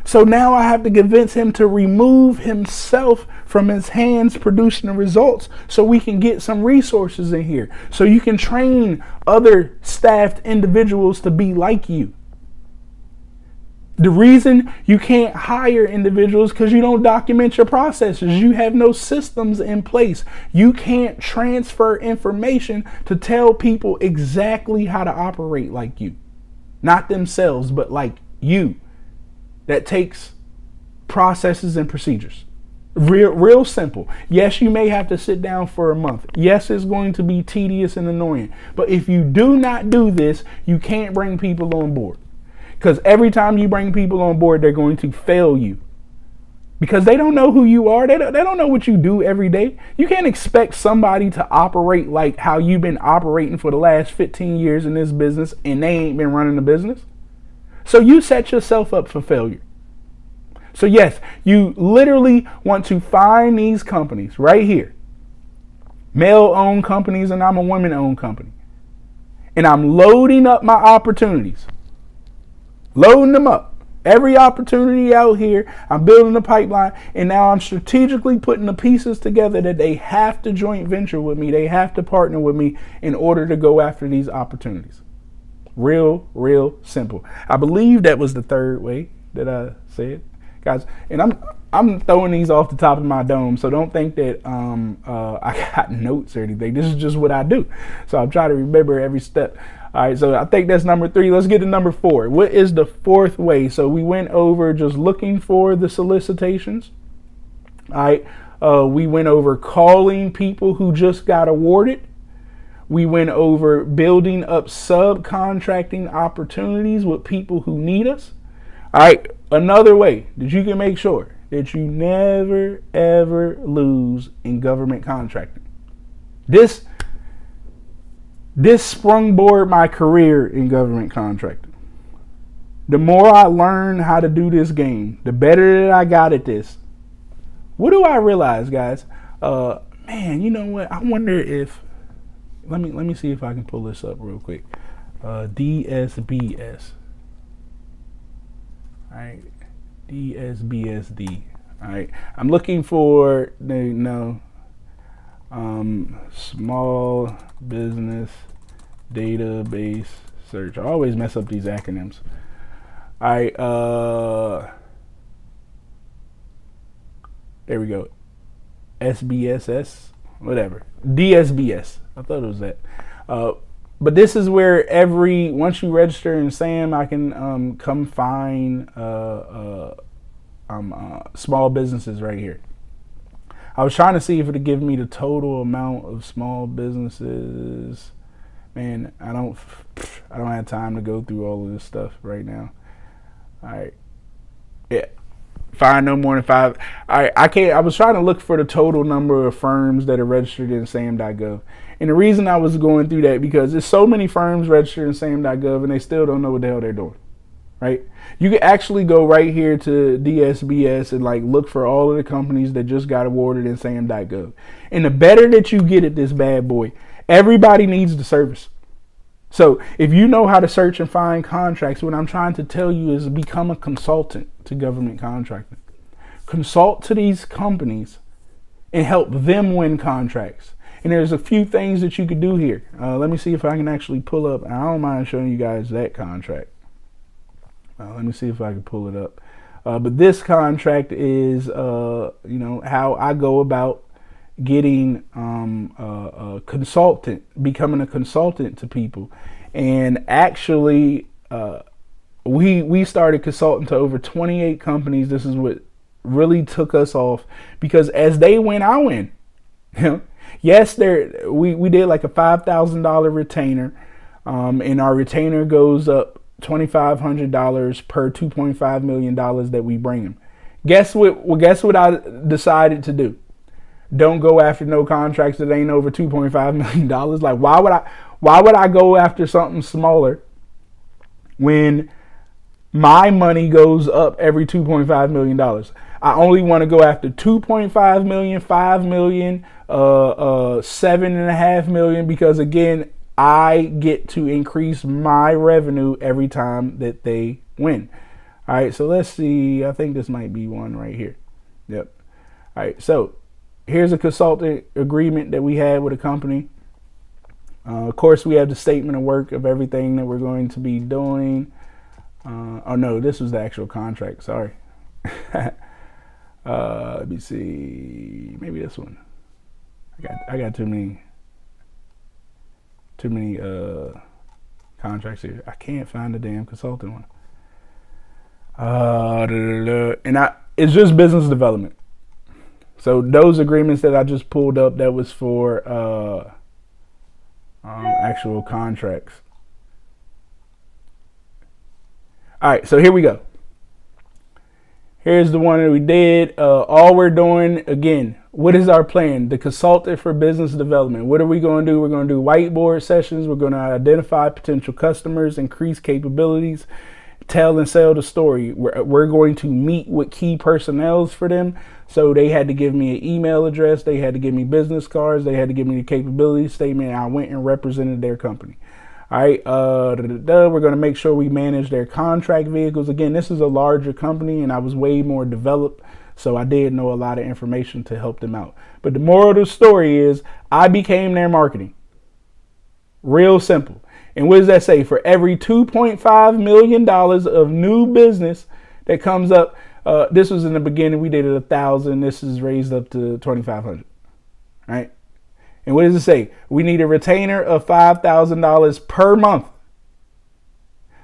So now I have to convince him to remove himself from his hands producing the results so we can get some resources in here. So you can train other staffed individuals to be like you. The reason you can't hire individuals because you don't document your processes. You have no systems in place. You can't transfer information to tell people exactly how to operate like you. Not themselves, but like you. That takes processes and procedures. Real simple. Yes, you may have to sit down for a month. Yes, it's going to be tedious and annoying. But if you do not do this, you can't bring people on board. Because every time you bring people on board, they're going to fail you. Because they don't know who you are. They don't know what you do every day. You can't expect somebody to operate like how you've been operating for the last 15 years in this business and they ain't been running the business. So you set yourself up for failure. So yes, you literally want to find these companies right here. Male-owned companies, and I'm a women-owned company. And I'm loading up my opportunities. Loading them up. Every opportunity out here, I'm building a pipeline, and now I'm strategically putting the pieces together that they have to joint venture with me. They have to partner with me in order to go after these opportunities. Real simple. I believe that was the third way that I said. guys. And I'm throwing these off the top of my dome, so don't think that I got notes or anything. This is just what I do. So I'm trying to remember every step. All right, so I think that's number 3. Let's get to number 4. What is the 4th way? So we went over just looking for the solicitations. All right, we went over calling people who just got awarded. We went over building up subcontracting opportunities with people who need us. All right, another way that you can make sure that you never, ever lose in government contracting. This sprungboard my career in government contracting. The more I learn how to do this game, the better that I got at this. What do I realize, guys? Man, you know what? I wonder if let me see if I can pull this up real quick. DSBS. All right, DSBSD. All right, I'm looking for small business database search. I always mess up these acronyms. All right, there we go. SBSS, whatever. DSBS. I thought it was that. But this is where once you register in SAM, I can come find small businesses right here. I was trying to see if it would give me the total amount of small businesses. Man, I don't have time to go through all of this stuff right now. All right. Yeah. Find no more than 5. All right. I was trying to look for the total number of firms that are registered in SAM.gov. And the reason I was going through that because there's so many firms registered in SAM.gov and they still don't know what the hell they're doing. Right? You can actually go right here to DSBS and look for all of the companies that just got awarded in SAM.gov. And the better that you get at this bad boy, everybody needs the service. So if you know how to search and find contracts, what I'm trying to tell you is become a consultant to government contracting. Consult to these companies and help them win contracts. And there's a few things that you could do here. Let me see if I can actually pull up. I don't mind showing you guys that contract. Let me see if I can pull it up. But this contract is, how I go about getting a consultant, becoming a consultant to people. And actually, we started consulting to over 28 companies. This is what really took us off because as they win, I win. Yes, we did like a $5,000 retainer, and our retainer goes up $2,500 per $2.5 million that we bring them. Guess what I decided to do? Don't go after no contracts that ain't over $2.5 million. Like why would I go after something smaller when my money goes up every $2.5 million? I only want to go after 2.5 million, 5 million, 7.5 million, because again, I get to increase my revenue every time that they win. All right, so let's see. I think this might be one right here. Yep. All right, so here's a consultant agreement that we had with a company. Of course, we have the statement of work of everything that we're going to be doing. Oh no, this was the actual contract. Sorry. Let me see. Maybe this one. I got too many contracts here. I can't find the damn consultant one. It's just business development. So those agreements that I just pulled up, that was for actual contracts. All right, so here we go. Here's the one that we did. All we're doing, again, what is our plan? The consultant for business development. What are we going to do? We're going to do whiteboard sessions. We're going to identify potential customers, increase capabilities, tell and sell the story. We're going to meet with key personnel for them. So they had to give me an email address. They had to give me business cards. They had to give me the capability statement. I went and represented their company. All right, we're going to make sure we manage their contract vehicles. Again, this is a larger company and I was way more developed, so I did know a lot of information to help them out. But the moral of the story is I became their marketing. Real simple. And what does that say? For every $2.5 million of new business that comes up, This was in the beginning. We did it 1,000. This is raised up to 2,500. Right? And what does it say? We need a retainer of $5,000 per month.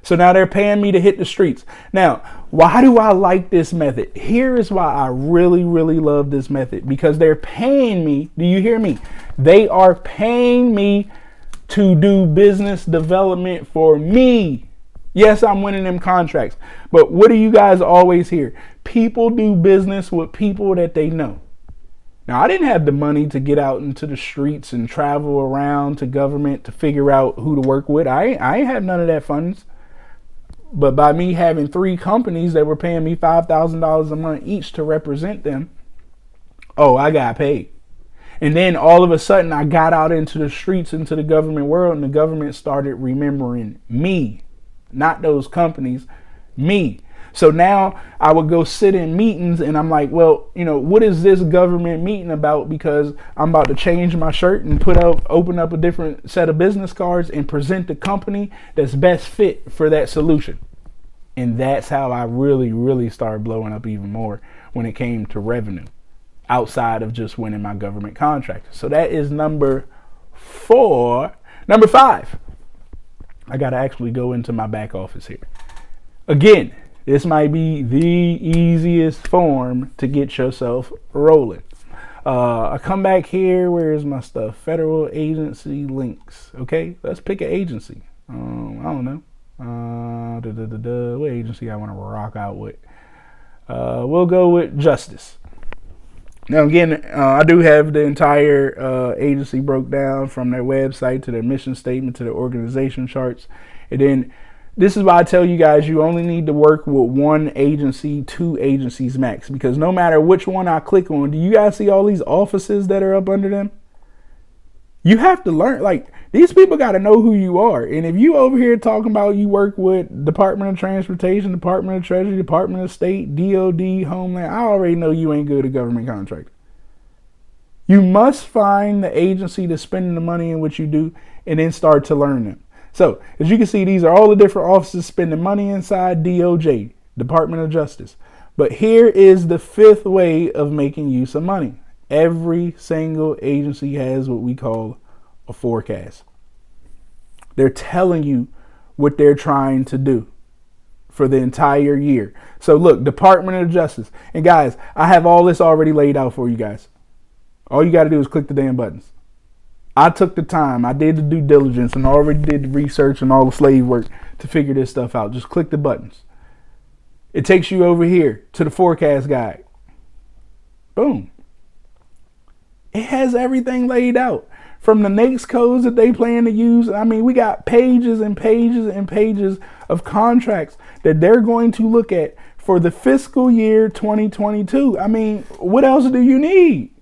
So now they're paying me to hit the streets. Now, why do I like this method? Here is why I really, really love this method. Because they're paying me. Do you hear me? They are paying me to do business development for me. Yes, I'm winning them contracts. But what do you guys always hear? People do business with people that they know. Now, I didn't have the money to get out into the streets and travel around to government to figure out who to work with. I ain't have none of that funds. But by me having 3 companies that were paying me $5,000 a month each to represent them, oh, I got paid. And then all of a sudden I got out into the streets, into the government world, and the government started remembering me, not those companies, me. So now I would go sit in meetings and I'm like, well, you know, what is this government meeting about? Because I'm about to change my shirt and open up a different set of business cards and present the company that's best fit for that solution. And that's how I really, really started blowing up even more when it came to revenue outside of just winning my government contract. So that is number 4. Number 5, I got to actually go into my back office here. Again, this might be the easiest form to get yourself rolling. I come back here. Where is my stuff? Federal agency links. Okay, let's pick an agency. I don't know. What agency I want to rock out with? We'll go with Justice. Now, again, I do have the entire agency broke down from their website to their mission statement to their organization charts. And then this is why I tell you guys you only need to work with 1 agency, 2 agencies max. Because no matter which one I click on, do you guys see all these offices that are up under them? You have to learn, like, these people got to know who you are. And if you over here talking about you work with Department of Transportation, Department of Treasury, Department of State, DOD, Homeland, I already know you ain't good at government contracting. You must find the agency that's spending the money in what you do and then start to learn them. So, as you can see, these are all the different offices spending money inside DOJ, Department of Justice. But here is the 5th way of making use of money. Every single agency has what we call a forecast. They're telling you what they're trying to do for the entire year. So look, Department of Justice. And guys, I have all this already laid out for you guys. All you got to do is click the damn buttons. I took the time. I did the due diligence and already did the research and all the slave work to figure this stuff out. Just click the buttons. It takes you over here to the forecast guide. Boom. It has everything laid out. From the NAICS codes that they plan to use. I mean, we got pages and pages and pages of contracts that they're going to look at for the fiscal year 2022. I mean, what else do you need?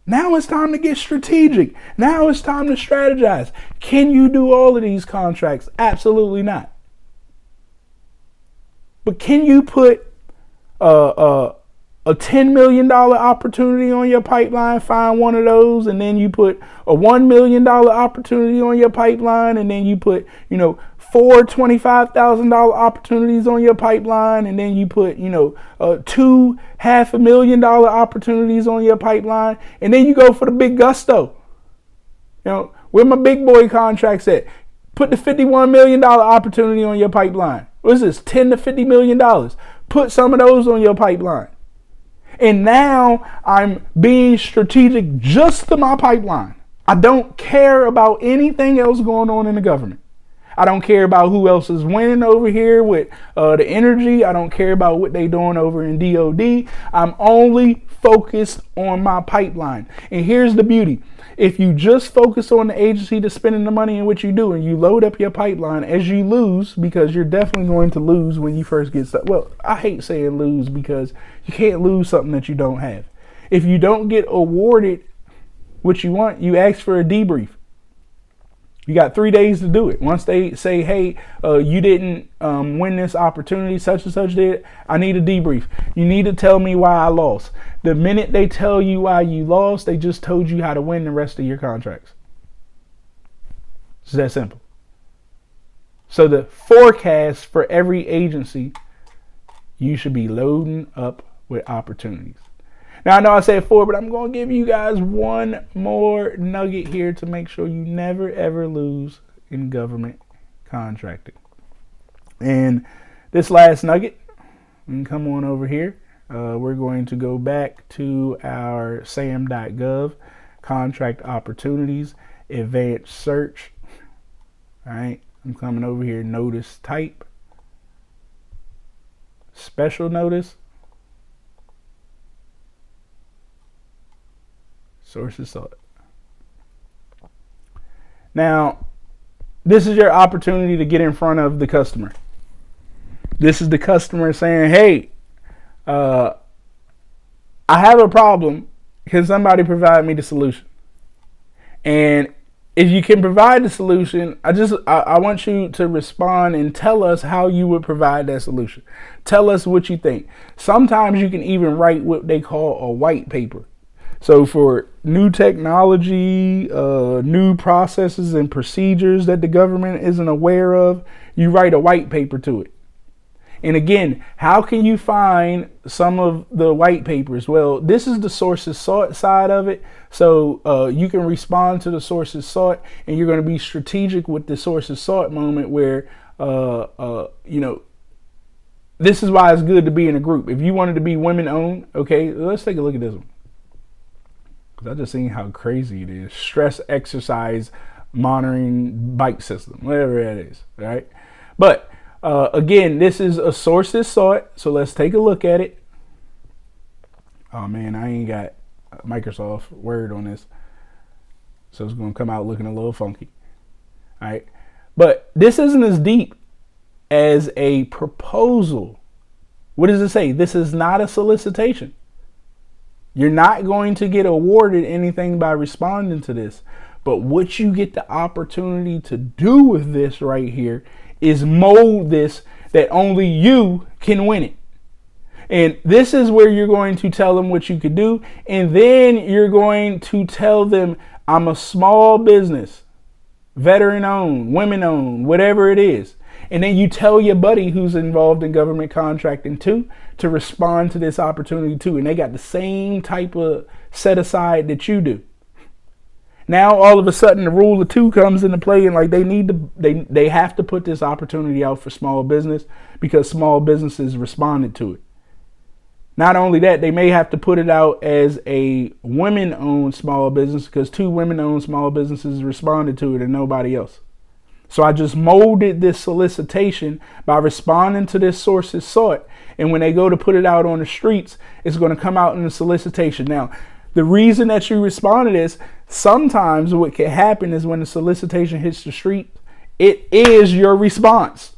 Now it's time to get strategic. Now it's time to strategize. Can you do all of these contracts? Absolutely not. But can you put a $10 million opportunity on your pipeline, find one of those, and then you put a $1 million opportunity on your pipeline, and then you put, 4 $25,000 opportunities on your pipeline, and then you put, 2 $500,000 opportunities on your pipeline, and then you go for the big gusto. Where my big boy contracts at? Put the $51 million opportunity on your pipeline. What is this, $10 to $50 million? Put some of those on your pipeline. And now I'm being strategic just to my pipeline. I don't care about anything else going on in the government. I don't care about who else is winning over here with the energy. I don't care about what they doing over in DOD. I'm only focused on my pipeline. And here's the beauty. If you just focus on the agency that's spending the money in what you do and you load up your pipeline as you lose, because you're definitely going to lose when you first get started. Well, I hate saying lose because you can't lose something that you don't have. If you don't get awarded what you want, you ask for a debrief. You got 3 days to do it. Once they say, hey, you didn't win this opportunity, such and such did, I need a debrief. You need to tell me why I lost. The minute they tell you why you lost, they just told you how to win the rest of your contracts. It's that simple. So the forecast for every agency, You should be loading up with opportunities. Now, I know I said 4, but I'm going to give you guys one more nugget here to make sure you never, ever lose in government contracting. And this last nugget, you can come on over here. We're going to go back to our sam.gov, contract opportunities, advanced search. All right, I'm coming over here, notice type, special notice, sources sought. Now, this is your opportunity to get in front of the customer. This is the customer saying, hey, I have a problem. Can somebody provide me the solution? And if you can provide the solution, I want you to respond and tell us how you would provide that solution. Tell us what you think. Sometimes you can even write what they call a white paper. So for new technology, new processes and procedures that the government isn't aware of, you write a white paper to it. And again, how can you find some of the white papers? Well, this is the sources sought side of it. So you can respond to the sources sought, and you're going to be strategic with the sources sought moment where, this is why it's good to be in a group. If you wanted to be women owned, okay, let's take a look at this one. Because I just seen how crazy it is. Stress exercise monitoring bike system, whatever that is, right? But again, this is a sources sought, so let's take a look at it. Oh man, I ain't got Microsoft Word on this, so it's gonna come out looking a little funky. All right, but this isn't as deep as a proposal. What does it say? This is not a solicitation. You're not going to get awarded anything by responding to this, but what you get the opportunity to do with this right here is mold this that only you can win it. And this is where you're going to tell them what you could do. And then you're going to tell them, I'm a small business, veteran owned, women owned, whatever it is. And then you tell your buddy who's involved in government contracting too to respond to this opportunity too. And they got the same type of set aside that you do. Now all of a sudden the rule of 2 comes into play, and like they have to put this opportunity out for small business because small businesses responded to it. Not only that, they may have to put it out as a women-owned small business because 2 women-owned small businesses responded to it and nobody else. So I just molded this solicitation by responding to this sources sought, and when they go to put it out on the streets, it's going to come out in the solicitation. Now, the reason that you responded is sometimes what can happen is when the solicitation hits the street, it is your response.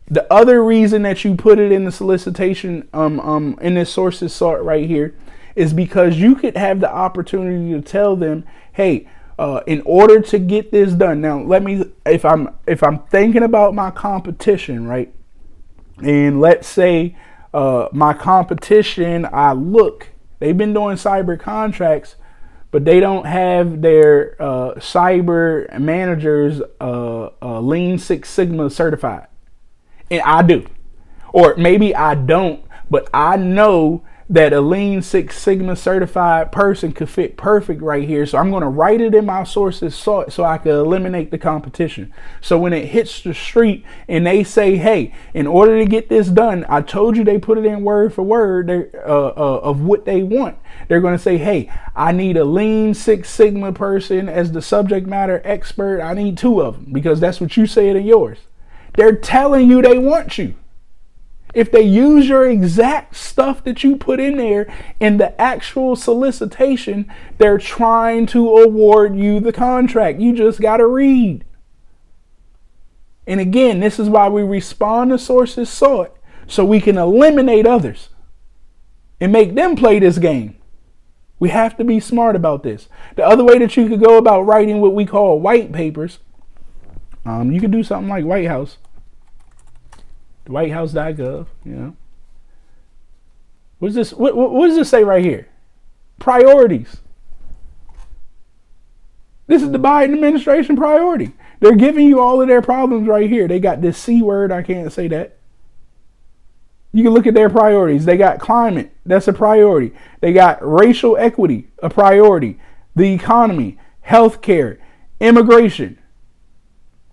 The other reason that you put it in the solicitation, in this sources sought right here, is because you could have the opportunity to tell them, hey, in order to get this done. Now, if I'm thinking about my competition, right? And let's say my competition, they've been doing cyber contracts, but they don't have their cyber managers Lean Six Sigma certified. And I do. Or maybe I don't, but I know that a Lean Six Sigma certified person could fit perfect right here. So I'm going to write it in my sources sought so I can eliminate the competition. So when it hits the street and they say, hey, in order to get this done, I told you they put it in word for word of what they want. They're going to say, hey, I need a Lean Six Sigma person as the subject matter expert. I need 2 of them because that's what you said in yours. They're telling you they want you. If they use your exact stuff that you put in there in the actual solicitation, they're trying to award you the contract. You just got to read. And again, this is why we respond to sources sought, so we can eliminate others and make them play this game. We have to be smart about this. The other way that you could go about writing what we call white papers, you could do something like White House. WhiteHouse.gov, you know. What does this say right here? Priorities. This is the Biden administration priority. They're giving you all of their problems right here. They got this C word, I can't say that. You can look at their priorities. They got climate, that's a priority. They got racial equity, a priority. The economy, healthcare, immigration,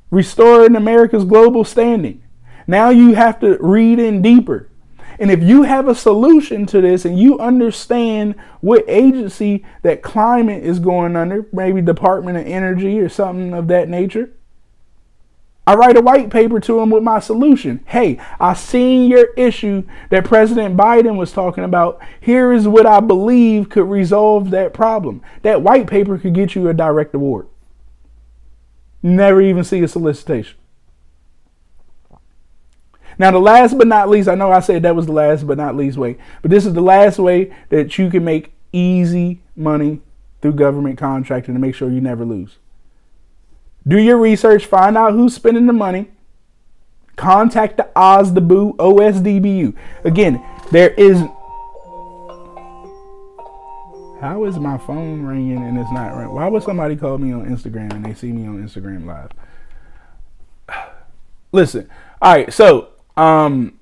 restoring America's global standing. Now you have to read in deeper. And if you have a solution to this and you understand what agency that climate is going under, maybe Department of Energy or something of that nature, I write a white paper to them with my solution. Hey, I seen your issue that President Biden was talking about. Here is what I believe could resolve that problem. That white paper could get you a direct award. Never even see a solicitation. Now, the last but not least, I know I said that was the last but not least way, but this is the last way that you can make easy money through government contracting to make sure you never lose. Do your research, find out who's spending the money, contact the OSDBU, OSDBU. Again, there is... How is my phone ringing and it's not ringing? Why would somebody call me on Instagram and they see me on Instagram Live? Listen, all right, so, man,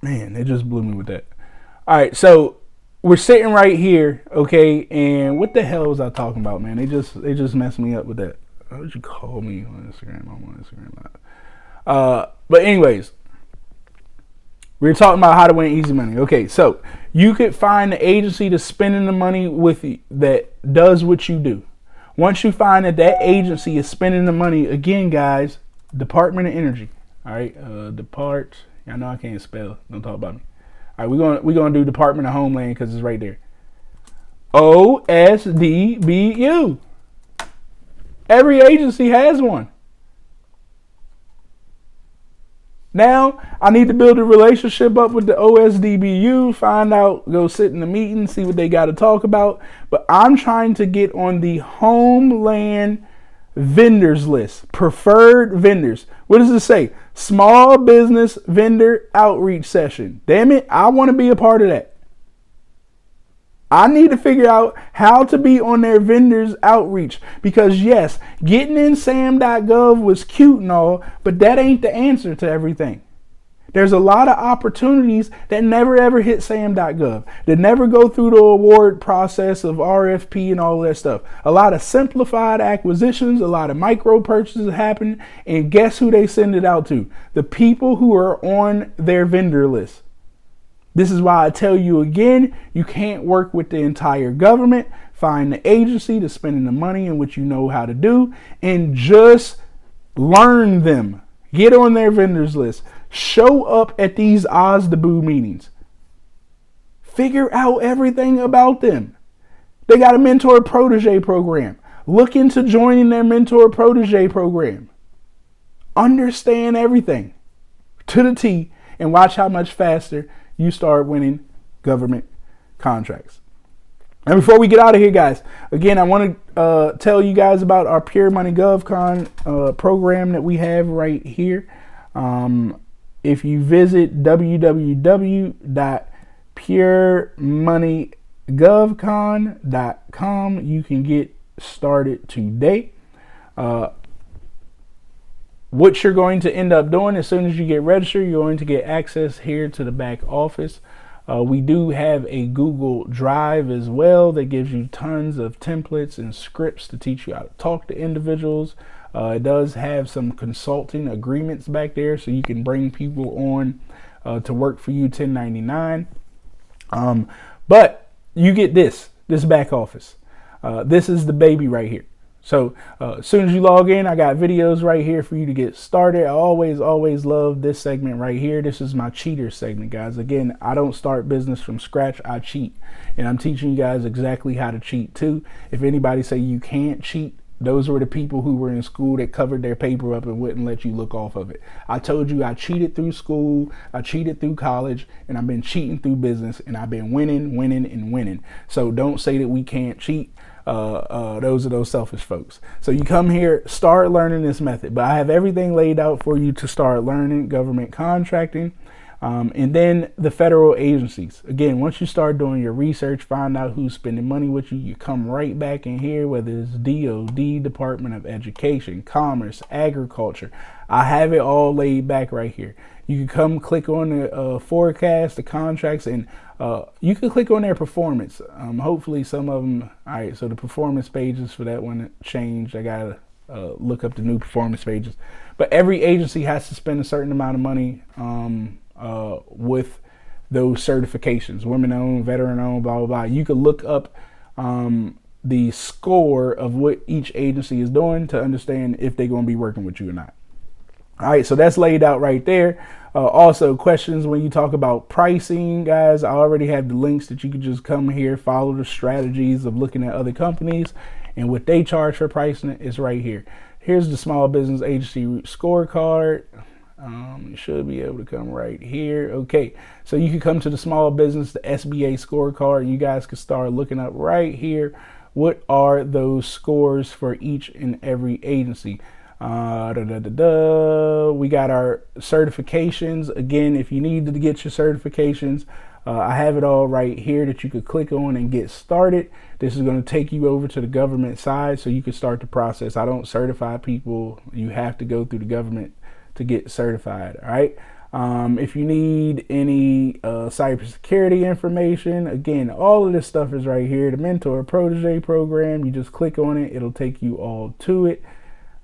they just blew me with that. All right, so we're sitting right here, okay, and what the hell was I talking about, man? They just messed me up with that. How would you call me on Instagram? I'm on Instagram Live. But anyways, we're talking about how to win easy money. Okay, so you could find the agency that's spending the money with you that does what you do. Once you find that that agency is spending the money, again, guys, Department of Energy. All right, I know I can't spell. Don't talk about me. All right, we're gonna do Department of Homeland because it's right there. OSDBU. Every agency has one. Now, I need to build a relationship up with the OSDBU, find out, go sit in the meeting, see what they got to talk about. But I'm trying to get on the Homeland vendors list, preferred vendors. What does it say? Small business vendor outreach session. Damn it, I want to be a part of that. I need to figure out how to be on their vendors outreach because yes, getting in SAM.gov was cute and all, but that ain't the answer to everything. There's a lot of opportunities that never ever hit SAM.gov, that never go through the award process of RFP and all that stuff. A lot of simplified acquisitions, a lot of micro purchases happen, and guess who they send it out to? The people who are on their vendor list. This is why I tell you again, you can't work with the entire government. Find the agency that's spending the money and what you know how to do, and just learn them. Get on their vendors list. Show up at these OSDBU meetings. Figure out everything about them. They got a mentor protege program. Look into joining their mentor protege program. Understand everything to the T and watch how much faster you start winning government contracts. And before we get out of here, guys, again, I want to tell you guys about our Pure Money Govcon program that we have right here. If you visit www.puremoneygovcon.com, you can get started today. What you're going to end up doing as soon as you get registered, you're going to get access here to the back office. We do have a Google Drive as well that gives you tons of templates and scripts to teach you how to talk to individuals. It does have some consulting agreements back there so you can bring people on to work for you 1099. But you get this back office. This is the baby right here. So as soon as you log in, I got videos right here for you to get started. I always love this segment right here. This is my cheater segment, guys. Again, I don't start business from scratch. I cheat. And I'm teaching you guys exactly how to cheat too. If anybody say you can't cheat, those were the people who were in school that covered their paper up and wouldn't let you look off of it. I told you I cheated through school, I cheated through college, and I've been cheating through business, and I've been winning. So don't say that we can't cheat. Those are those selfish folks. So you come here, start learning this method. But I have everything laid out for you to start learning government contracting. And then the federal agencies. Again, once you start doing your research, find out who's spending money with you, you come right back in here, whether it's DOD, Department of Education, Commerce, Agriculture. I have it all laid back right here. You can come click on the forecast, the contracts, and you can click on their performance. Hopefully some of them, all right, so the performance pages for that one changed. I got to look up the new performance pages. But every agency has to spend a certain amount of money with those certifications, women owned, veteran owned, blah, blah, blah. You could look up the score of what each agency is doing to understand if they're going to be working with you or not. All right, so that's laid out right there. Also, questions when you talk about pricing, guys, I already have the links that you can just come here, follow the strategies of looking at other companies and what they charge for pricing is right here. Here's the small business agency scorecard. You should be able to come right here. Okay, so you can come to the small business, the SBA scorecard. You guys can start looking up right here. What are those scores for each and every agency? We got our certifications. Again, if you need to get your certifications, I have it all right here that you could click on and get started. This is going to take you over to the government side so you can start the process. I don't certify people. You have to go through the government to get certified. All right. If you need any cybersecurity information, again, all of this stuff is right here. The mentor protege program, you just click on it. It'll take you all to it.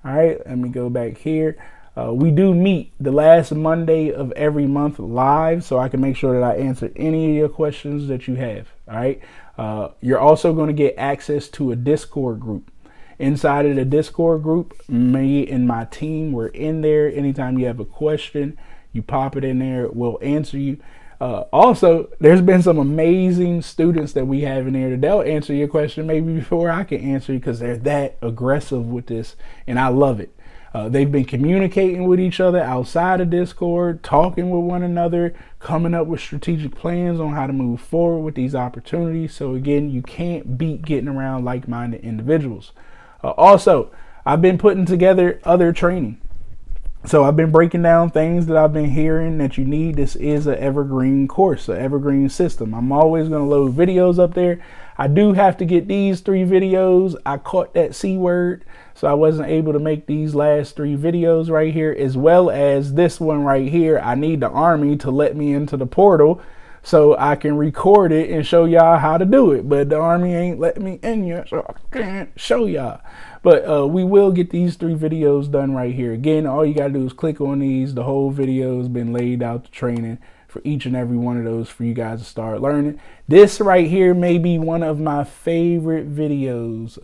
All right, let me go back here. We do meet the last Monday of every month live, so I can make sure that I answer any of your questions that you have. All right. You're also going to get access to a Discord group. Inside of the Discord group, me and my team, we're in there. Anytime you have a question, you pop it in there, we'll answer you. Also, there's been some amazing students that we have in there that they'll answer your question maybe before I can answer you because they're that aggressive with this, and I love it. They've been communicating with each other outside of Discord, talking with one another, coming up with strategic plans on how to move forward with these opportunities. So again, you can't beat getting around like-minded individuals. Also, I've been putting together other training. So I've been breaking down things that I've been hearing that you need. This is an evergreen course, an evergreen system. I'm always going to load videos up there. I do have to get these 3 videos. I caught that C word, so I wasn't able to make these last 3 videos right here, as well as this one right here. I need the Army to let me into the portal so I can record it and show y'all how to do it. But the Army ain't letting me in yet, so I can't show y'all. But we will get these 3 videos done right here. Again, all you got to do is click on these. The whole video has been laid out, the training for each and every one of those for you guys to start learning. This right here may be one of my favorite videos.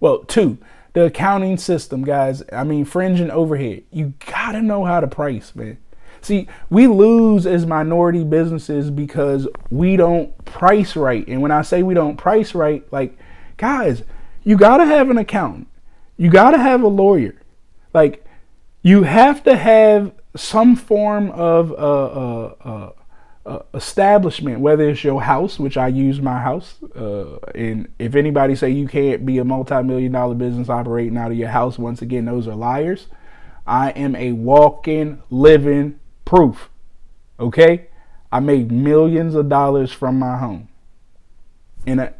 Well, 2. The accounting system, guys. I mean, fringe and overhead. You got to know how to price, man. See, we lose as minority businesses because we don't price right. And when I say we don't price right, like, guys, you got to have an accountant. You got to have a lawyer. Like, you have to have some form of establishment, whether it's your house, which I use my house. And if anybody say you can't be a multi-million-dollar business operating out of your house, once again, those are liars. I am a walking, living proof. Okay? I make millions of dollars from my home. And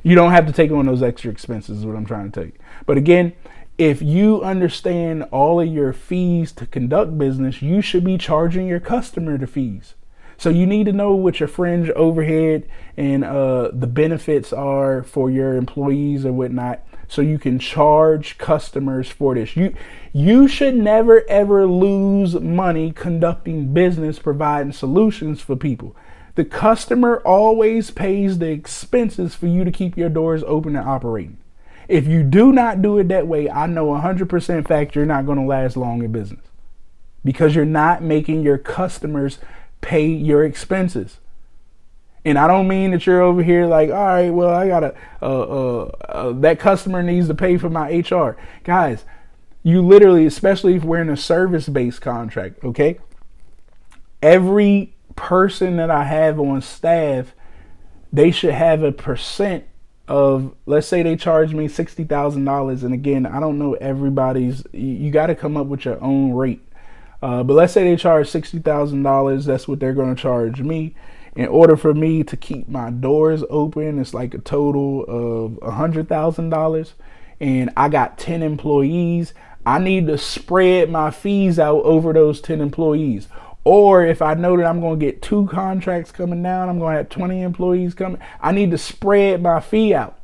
you don't have to take on those extra expenses is what I'm trying to tell you. But again, if you understand all of your fees to conduct business, you should be charging your customer the fees. So you need to know what your fringe overhead and the benefits are for your employees or whatnot, so you can charge customers for this. You should never ever lose money conducting business, providing solutions for people. The customer always pays the expenses for you to keep your doors open and operating. If you do not do it that way, I know 100% fact you're not going to last long in business because you're not making your customers pay your expenses. And I don't mean that you're over here like, all right, well, I gotta, that customer needs to pay for my HR. Guys, you literally, especially if we're in a service-based contract, okay? Every person that I have on staff, they should have a percent of, let's say they charge me $60,000. And again, I don't know everybody's, you got to come up with your own rate. But let's say they charge $60,000. That's what they're going to charge me. In order for me to keep my doors open, it's like a total of $100,000. And I got 10 employees. I need to spread my fees out over those 10 employees. Or if I know that I'm going to get 2 contracts coming down, I'm going to have 20 employees coming, I need to spread my fee out.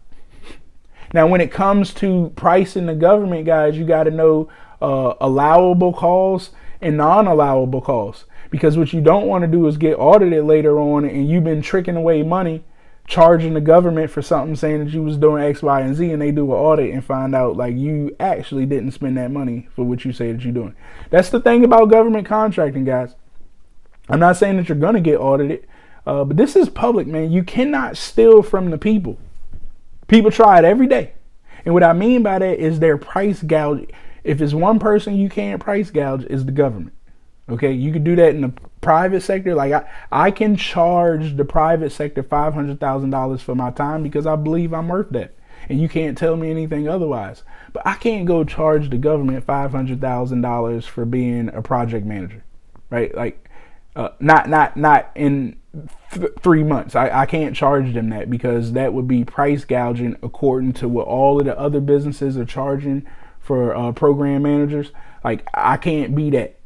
Now, when it comes to pricing the government, guys, you got to know allowable calls and non-allowable calls. Because what you don't want to do is get audited later on and you've been tricking away money, charging the government for something, saying that you was doing X, Y, and Z, and they do an audit and find out like you actually didn't spend that money for what you say that you're doing. That's the thing about government contracting, guys. I'm not saying that you're going to get audited, but this is public, man. You cannot steal from the people. People try it every day. And what I mean by that is they're price gouging. If it's one person you can't price gouge, is the government. Okay, you could do that in the private sector. Like I can charge the private sector $500,000 for my time because I believe I'm worth that. And you can't tell me anything otherwise. But I can't go charge the government $500,000 for being a project manager, right? Like, not in 3 months. I can't charge them that because that would be price gouging according to what all of the other businesses are charging for program managers. Like, I can't be that.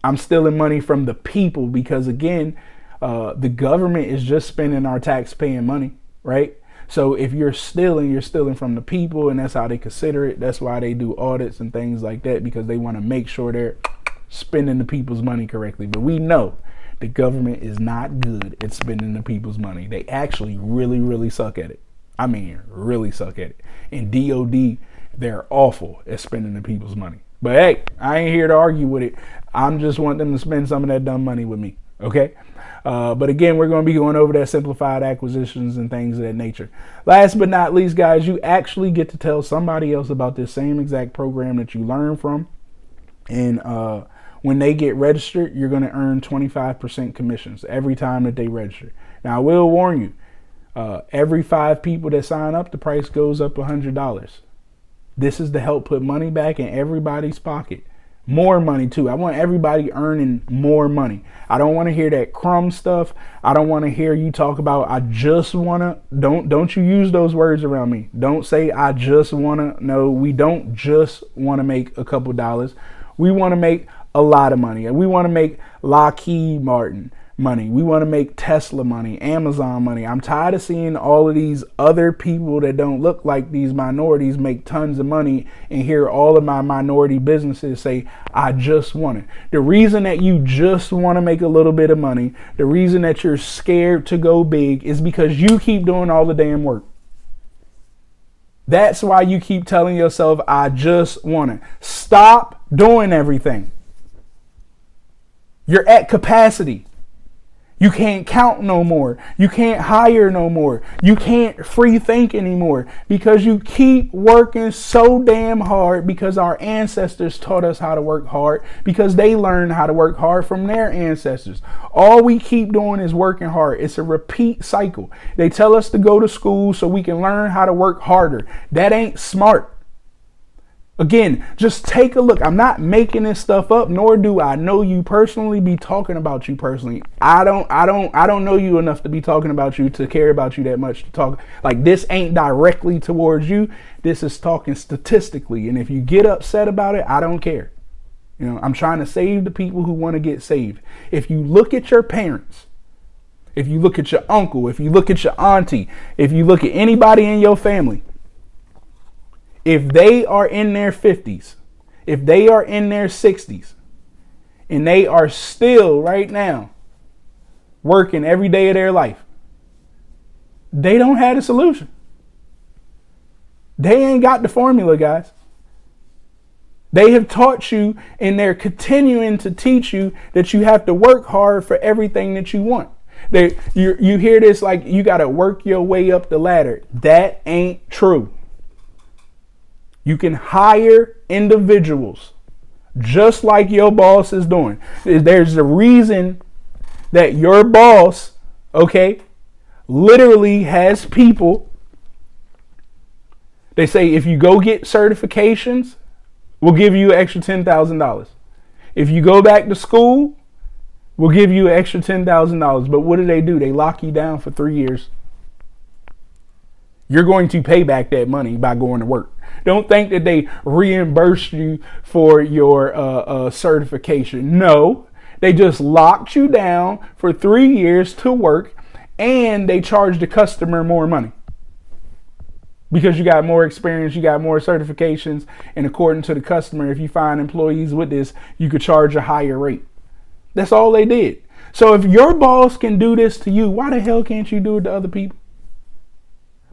I'm stealing money from the people because, again, the government is just spending our tax-paying money, right? So if you're stealing from the people, and that's how they consider it. That's why they do audits and things like that, because they want to make sure they're spending the people's money correctly. But we know the government is not good at spending the people's money. They actually really, really suck at it. I mean, really suck at it. And DOD, they're awful at spending the people's money. But hey, I ain't here to argue with it. I'm just wanting them to spend some of that dumb money with me. Okay. But again, we're going to be going over that simplified acquisitions and things of that nature. Last but not least, guys, you actually get to tell somebody else about this same exact program that you learn from. And when they get registered, you're going to earn 25% commissions every time that they register. Now, I will warn you, every 5 people that sign up, the price goes up $100. This is to help put money back in everybody's pocket. More money too. I want everybody earning more money. I don't want to hear that crumb stuff. I don't want to hear you talk about I just wanna. Don't you use those words around me. Don't say I just wanna. No, we don't just want to make a couple dollars. We want to make a lot of money. And we want to make Lockheed Martin money. We want to make Tesla money, Amazon money. I'm tired of seeing all of these other people that don't look like these minorities make tons of money and hear all of my minority businesses say, I just want it. The reason that you just want to make a little bit of money, the reason that you're scared to go big is because you keep doing all the damn work. That's why you keep telling yourself, I just want it. Stop doing everything. You're at capacity. You can't count no more. You can't hire no more. You can't free think anymore because you keep working so damn hard because our ancestors taught us how to work hard because they learned how to work hard from their ancestors. All we keep doing is working hard. It's a repeat cycle. They tell us to go to school so we can learn how to work harder. That ain't smart. Again, just take a look. I'm not making this stuff up, nor do I know you personally, be talking about you personally. I don't know you enough to be talking about you, to care about you that much, to talk like this ain't directly towards you. This is talking statistically. And if you get upset about it, I don't care. You know, I'm trying to save the people who want to get saved. If you look at your parents, if you look at your uncle, if you look at your auntie, if you look at anybody in your family, if they are in their 50s, if they are in their 60s, and they are still right now working every day of their life, they don't have the solution. They ain't got the formula, guys. They have taught you, and they're continuing to teach you that you have to work hard for everything that you want. You hear this like you got to work your way up the ladder. That ain't true. You can hire individuals just like your boss is doing. There's a reason that your boss, okay, literally has people. They say if you go get certifications, we'll give you an extra $10,000. If you go back to school, we'll give you an extra $10,000. But what do? They lock you down for 3 years. You're going to pay back that money by going to work. Don't think that they reimbursed you for your certification. No, they just locked you down for 3 years to work, and they charged the customer more money. Because you got more experience, you got more certifications, and according to the customer, if you find employees with this, you could charge a higher rate. That's all they did. So if your boss can do this to you, why the hell can't you do it to other people?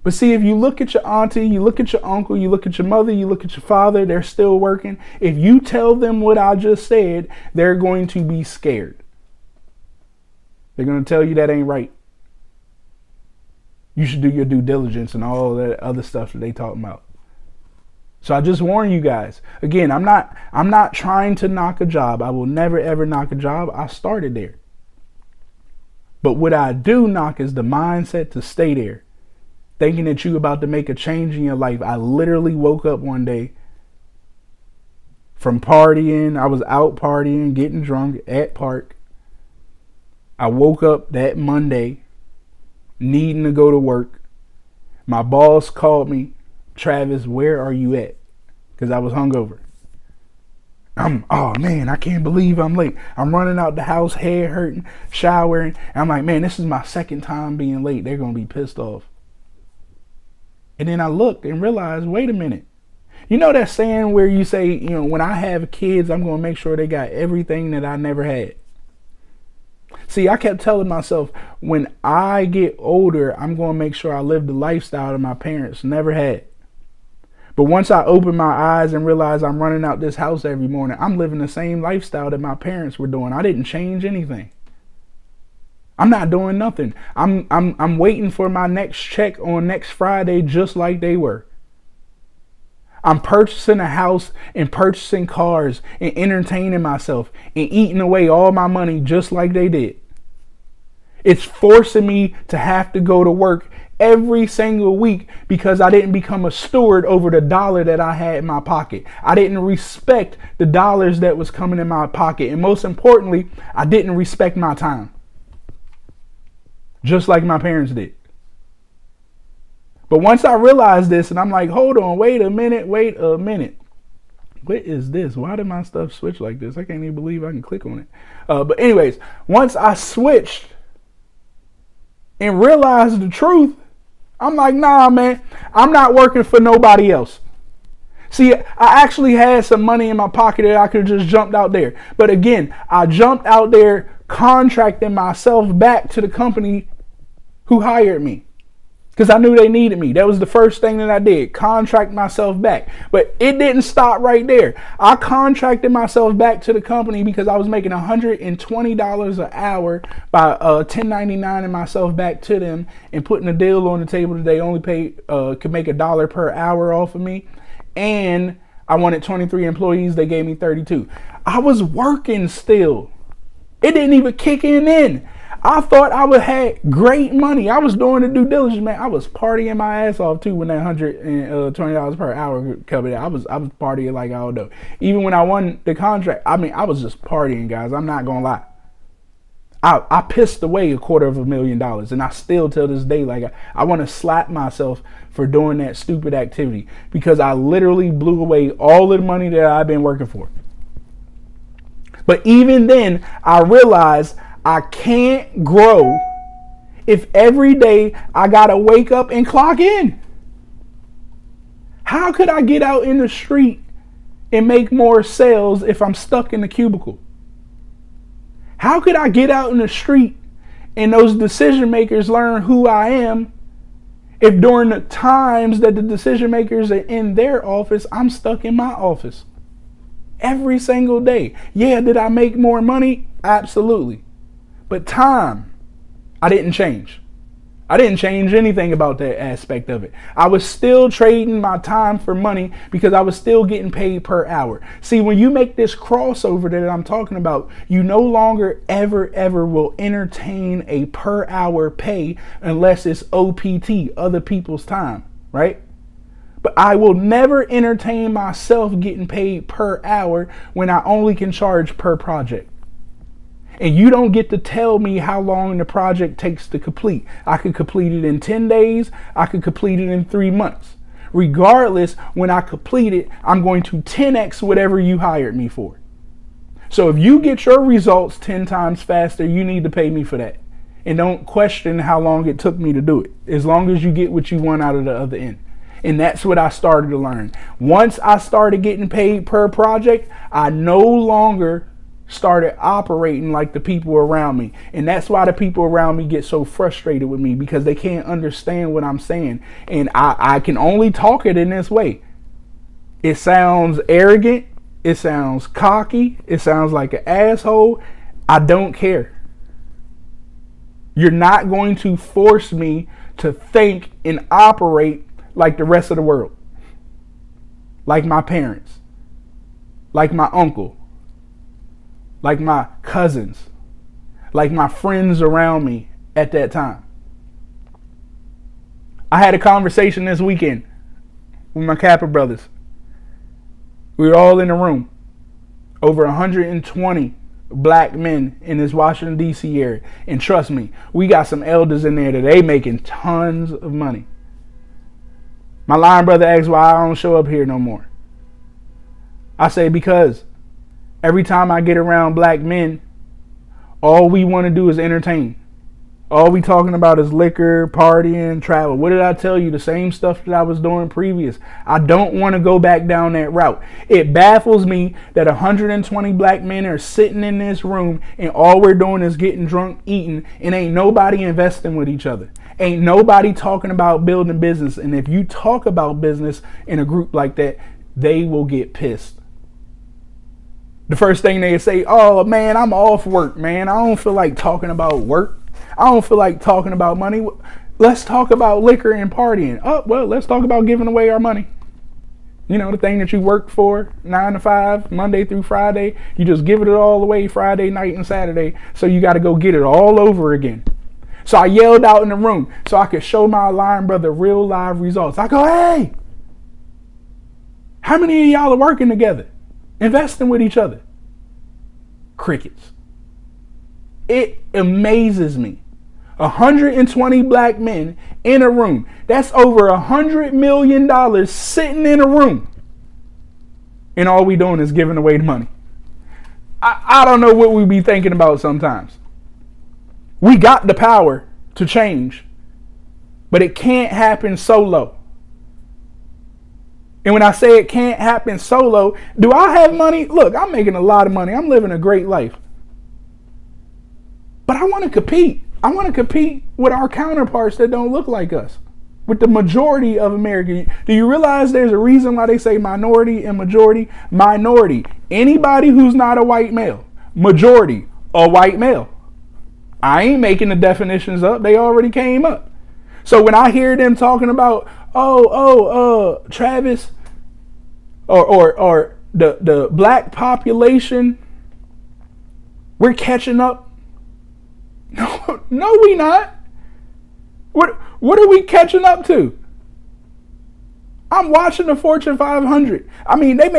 But see, if you look at your auntie, you look at your uncle, you look at your mother, you look at your father, they're still working. If you tell them what I just said, they're going to be scared. They're going to tell you that ain't right. You should do your due diligence and all that other stuff that they talking about. So I just warn you guys. Again, I'm not trying to knock a job. I will never ever knock a job. I started there. But what I do knock is the mindset to stay there, thinking that you about to make a change in your life. I literally woke up one day from partying. I was out partying, getting drunk at park. I woke up that Monday needing to go to work. My boss called me, Travis, where are you at? Because I was hungover. Oh man, I can't believe I'm late. I'm running out the house, head hurting, showering. And I'm like, man, this is my second time being late. They're going to be pissed off. And then I looked and realized, wait a minute. You know that saying where you say, when I have kids, I'm going to make sure they got everything that I never had. See, I kept telling myself, when I get older, I'm going to make sure I live the lifestyle that my parents never had. But once I opened my eyes and realized I'm running out this house every morning, I'm living the same lifestyle that my parents were doing. I didn't change anything. I'm not doing nothing. I'm waiting for my next check on next Friday, just like they were. I'm purchasing a house and purchasing cars and entertaining myself and eating away all my money just like they did. It's forcing me to have to go to work every single week because I didn't become a steward over the dollar that I had in my pocket. I didn't respect the dollars that was coming in my pocket. And most importantly, I didn't respect my time. Just like my parents did. But once I realized this, and I'm like, hold on, wait a minute. What is this? Why did my stuff switch like this? I can't even believe I can click on it. But anyways, once I switched and realized the truth, I'm like, nah, man, I'm not working for nobody else. See, I actually had some money in my pocket that I could have just jumped out there. But again, I jumped out there contracting myself back to the company who hired me. Because I knew they needed me. That was the first thing that I did. Contract myself back. But it didn't stop right there. I contracted myself back to the company because I was making $120 an hour by 1099ing myself back to them and putting a deal on the table that they only could make $1 per hour off of me. And I wanted 23 employees. They gave me 32. I was working still. It didn't even kick in. I thought I would have great money. I was doing the due diligence, man. I was partying my ass off too when that $120 per hour covered. I was partying like I don't know. Even when I won the contract, I was just partying, guys. I'm not gonna lie. I pissed away $250,000, and I still till this day, like I want to slap myself for doing that stupid activity because I literally blew away all of the money that I've been working for. But even then, I realized I can't grow if every day I gotta wake up and clock in. How could I get out in the street and make more sales if I'm stuck in the cubicle? How could I get out in the street and those decision makers learn who I am if during the times that the decision makers are in their office, I'm stuck in my office every single day? Yeah, did I make more money? Absolutely. But time, I didn't change. I didn't change anything about that aspect of it. I was still trading my time for money because I was still getting paid per hour. See, when you make this crossover that I'm talking about, you no longer ever will entertain a per hour pay unless it's OPT, other people's time, right? But I will never entertain myself getting paid per hour when I only can charge per project. And you don't get to tell me how long the project takes to complete. I could complete it in 10 days. I could complete it in 3 months. Regardless, when I complete it, I'm going to 10x whatever you hired me for. So if you get your results 10 times faster, you need to pay me for that. And don't question how long it took me to do it. As long as you get what you want out of the other end. And that's what I started to learn. Once I started getting paid per project, I no longer started operating like the people around me. And that's why the people around me get so frustrated with me, because they can't understand what I'm saying. And I can only talk it in this way. It sounds arrogant. It sounds cocky. It sounds like an asshole. I don't care. You're not going to force me to think and operate like the rest of the world. Like my parents. Like my uncle. Like my cousins, like my friends around me at that time. I had a conversation this weekend with my Kappa brothers. We were all in a room. Over 120 black men in this Washington, D.C. area. And trust me, we got some elders in there that they making tons of money. My line brother asked why I don't show up here no more. I say because every time I get around black men, all we want to do is entertain. All we talking about is liquor, partying, travel. What did I tell you? The same stuff that I was doing previous. I don't want to go back down that route. It baffles me that 120 black men are sitting in this room and all we're doing is getting drunk, eating, and ain't nobody investing with each other. Ain't nobody talking about building business. And if you talk about business in a group like that, they will get pissed. The first thing they say, oh man, I'm off work, man. I don't feel like talking about work. I don't feel like talking about money. Let's talk about liquor and partying. Oh, well, let's talk about giving away our money. You know, the thing that you work for 9 to 5, Monday through Friday, you just give it all away Friday night and Saturday. So you got to go get it all over again. So I yelled out in the room so I could show my line brother real live results. I go, hey, how many of y'all are working together? Investing with each other? Crickets. It amazes me. 120 black men in a room. That's over $100 million sitting in a room. And all we doing is giving away the money. I don't know what we be thinking about sometimes. We got the power to change, but it can't happen solo. And when I say it can't happen solo, do I have money? Look, I'm making a lot of money. I'm living a great life. But I want to compete. I want to compete with our counterparts that don't look like us. With the majority of America. Do you realize there's a reason why they say minority and majority? Minority, anybody who's not a white male. Majority, a white male. I ain't making the definitions up. They already came up. So when I hear them talking about, Travis, or the black population, we're catching up. No, we not. What are we catching up to? I'm watching the Fortune 500. I mean, they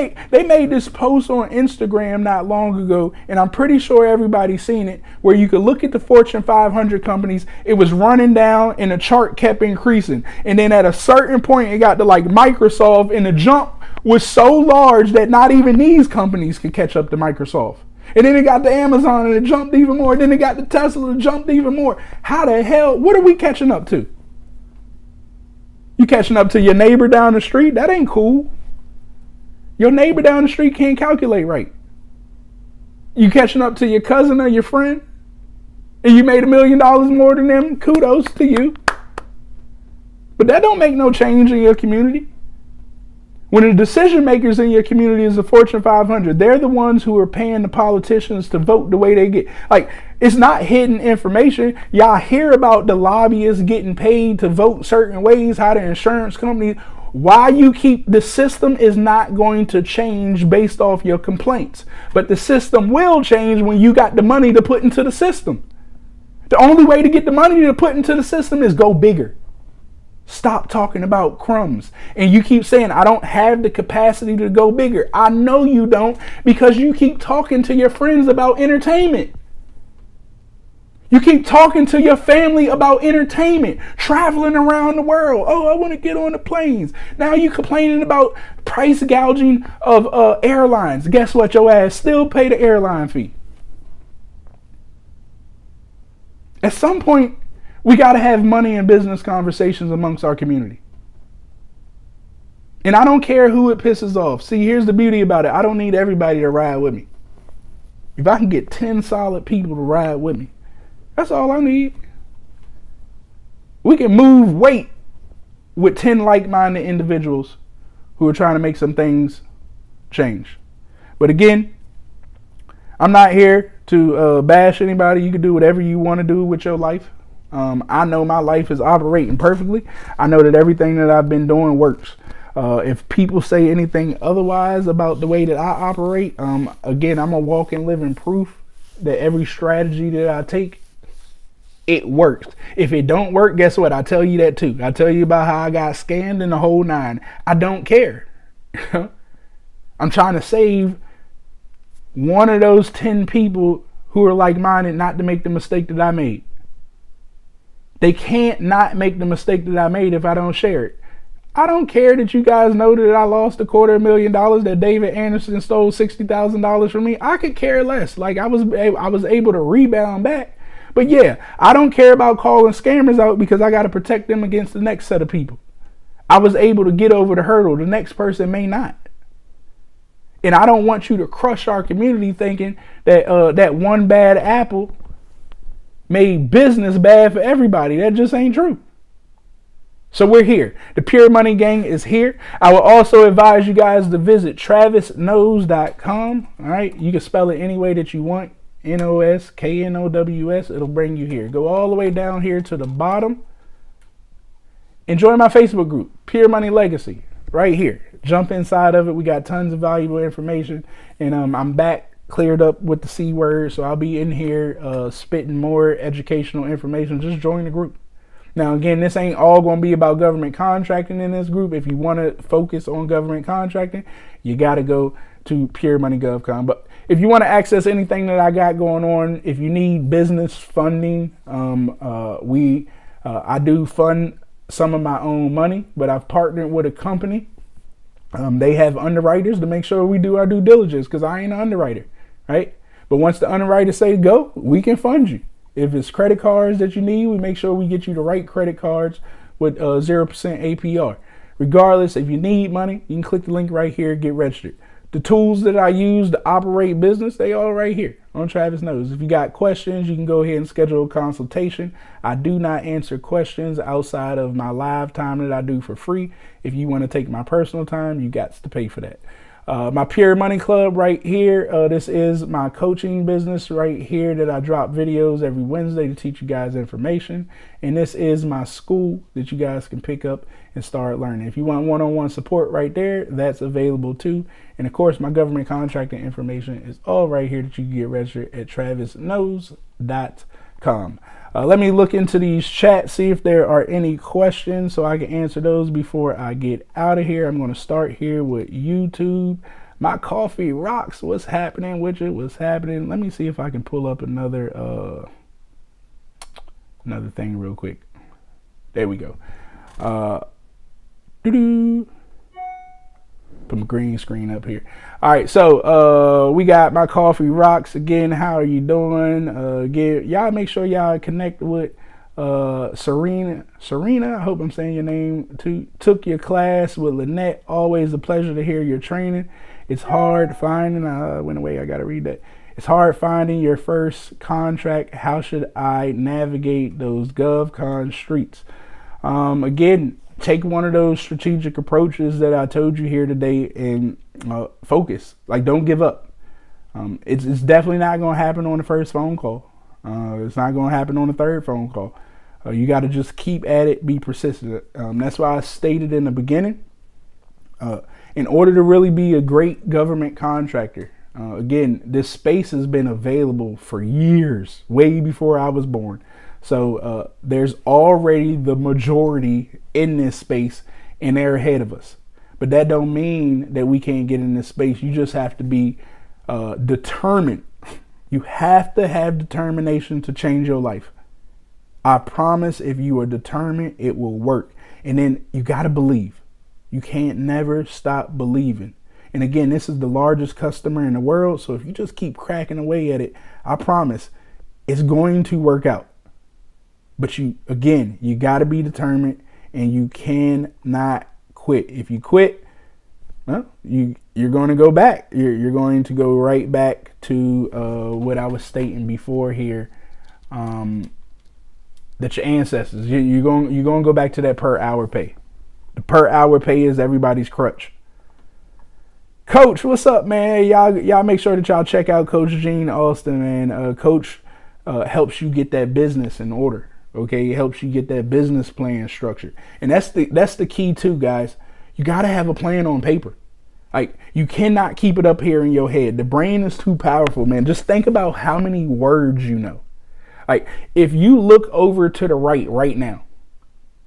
made this post on Instagram not long ago, and I'm pretty sure everybody's seen it, where you could look at the Fortune 500 companies. It was running down, and the chart kept increasing. And then at a certain point, it got to like Microsoft, and the jump was so large that not even these companies could catch up to Microsoft. And then it got to Amazon, and it jumped even more. Then it got to Tesla, and it jumped even more. How the hell? What are we catching up to? You catching up to your neighbor down the street? That ain't cool. Your neighbor down the street can't calculate right. You catching up to your cousin or your friend, and you made $1 million more than them? Kudos to you. But that don't make no change in your community. When the decision makers in your community is the Fortune 500, they're the ones who are paying the politicians to vote the way they get. Like, it's not hidden information. Y'all hear about the lobbyists getting paid to vote certain ways, how the insurance companies. Why you keep the system is not going to change based off your complaints. But the system will change when you got the money to put into the system. The only way to get the money to put into the system is go bigger. Stop talking about crumbs. And you keep saying, I don't have the capacity to go bigger. I know you don't, because you keep talking to your friends about entertainment. You keep talking to your family about entertainment, traveling around the world. Oh, I want to get on the planes. Now you complaining about price gouging of airlines. Guess what? Your ass still pay the airline fee. At some point, we got to have money and business conversations amongst our community. And I don't care who it pisses off. See, here's the beauty about it. I don't need everybody to ride with me. If I can get 10 solid people to ride with me, that's all I need. We can move weight with 10 like-minded individuals who are trying to make some things change. But again, I'm not here to bash anybody. You can do whatever you want to do with your life. I know my life is operating perfectly. I know that everything that I've been doing works. If people say anything otherwise about the way that I operate, again, I'm a walking, living proof that every strategy that I take, it works. If it don't work, guess what? I tell you that too. I tell you about how I got scammed in the whole 9. I don't care. I'm trying to save one of those 10 people who are like-minded not to make the mistake that I made. They can't not make the mistake that I made if I don't share it. I don't care that you guys know that I lost $250,000, that David Anderson stole $60,000 from me. I could care less. Like I was able to rebound back. But yeah, I don't care about calling scammers out because I got to protect them against the next set of people. I was able to get over the hurdle. The next person may not. And I don't want you to crush our community thinking that that one bad apple made business bad for everybody. That just ain't true. So we're here. The Pure Money Gang is here. I will also advise you guys to visit travisknows.com. All right. You can spell it any way that you want. NOSKNOWS. It'll bring you here. Go all the way down here to the bottom. Enjoy my Facebook group, Pure Money Legacy, right here. Jump inside of it. We got tons of valuable information. And I'm back cleared up with the C word. So I'll be in here spitting more educational information. Just join the group. Now, again, this ain't all going to be about government contracting in this group. If you want to focus on government contracting, you got to go to Pure Money Govcon. But if you want to access anything that I got going on, if you need business funding, I do fund some of my own money, but I've partnered with a company. They have underwriters to make sure we do our due diligence because I ain't an underwriter, right? But once the underwriter say go, we can fund you. If it's credit cards that you need, we make sure we get you the right credit cards with 0% APR. Regardless, if you need money, you can click the link right here, get registered. The tools that I use to operate business, they all right here on Travis Knows. If you got questions, you can go ahead and schedule a consultation. I do not answer questions outside of my live time that I do for free. If you want to take my personal time, you got to pay for that. My Pure Money Club right here. This is my coaching business right here that I drop videos every Wednesday to teach you guys information. And this is my school that you guys can pick up and start learning. If you want one-on-one support right there, that's available too. And of course, my government contracting information is all right here that you can get registered at travisknows.com. Let me look into these chats, see if there are any questions so I can answer those before I get out of here. I'm going to start here with YouTube. My coffee rocks. What's happening with it? What's happening? Let me see if I can pull up another thing real quick. There we go. Put my green screen up here. All right, so we got my coffee rocks again. How are you doing? Again, y'all make sure y'all connect with Serena. I hope I'm saying your name too. Took your class with Lynette. Always a pleasure to hear your training. It's hard finding. Went away. I gotta read that. It's hard finding your first contract. How should I navigate those GovCon streets? Again, take one of those strategic approaches that I told you here today and focus. Like, don't give up. It's definitely not going to happen on the first phone call. It's not going to happen on the third phone call. You got to just keep at it, be persistent. That's why I stated in the beginning, in order to really be a great government contractor, again, this space has been available for years, way before I was born. So there's already the majority in this space, and they're ahead of us. But that don't mean that we can't get in this space. You just have to be determined. You have to have determination to change your life. I promise, if you are determined, it will work. And then you got to believe. You can't never stop believing. And again, this is the largest customer in the world. So if you just keep cracking away at it, I promise it's going to work out. But you got to be determined, and you cannot quit. If you quit, well, you're going to go back. You're going to go right back to what I was stating before here. That your ancestors, you're going to go back to that per hour pay. The per hour pay is everybody's crutch. Coach, what's up, man? Y'all make sure that y'all check out Coach Gene Austin, man. Coach helps you get that business in order. Okay, it helps you get that business plan structured, and that's the key too, guys. You got to have a plan on paper. Like, you cannot keep it up here in your head. The brain is too powerful, man. Just think about how many words you know. Like, if you look over to the right now,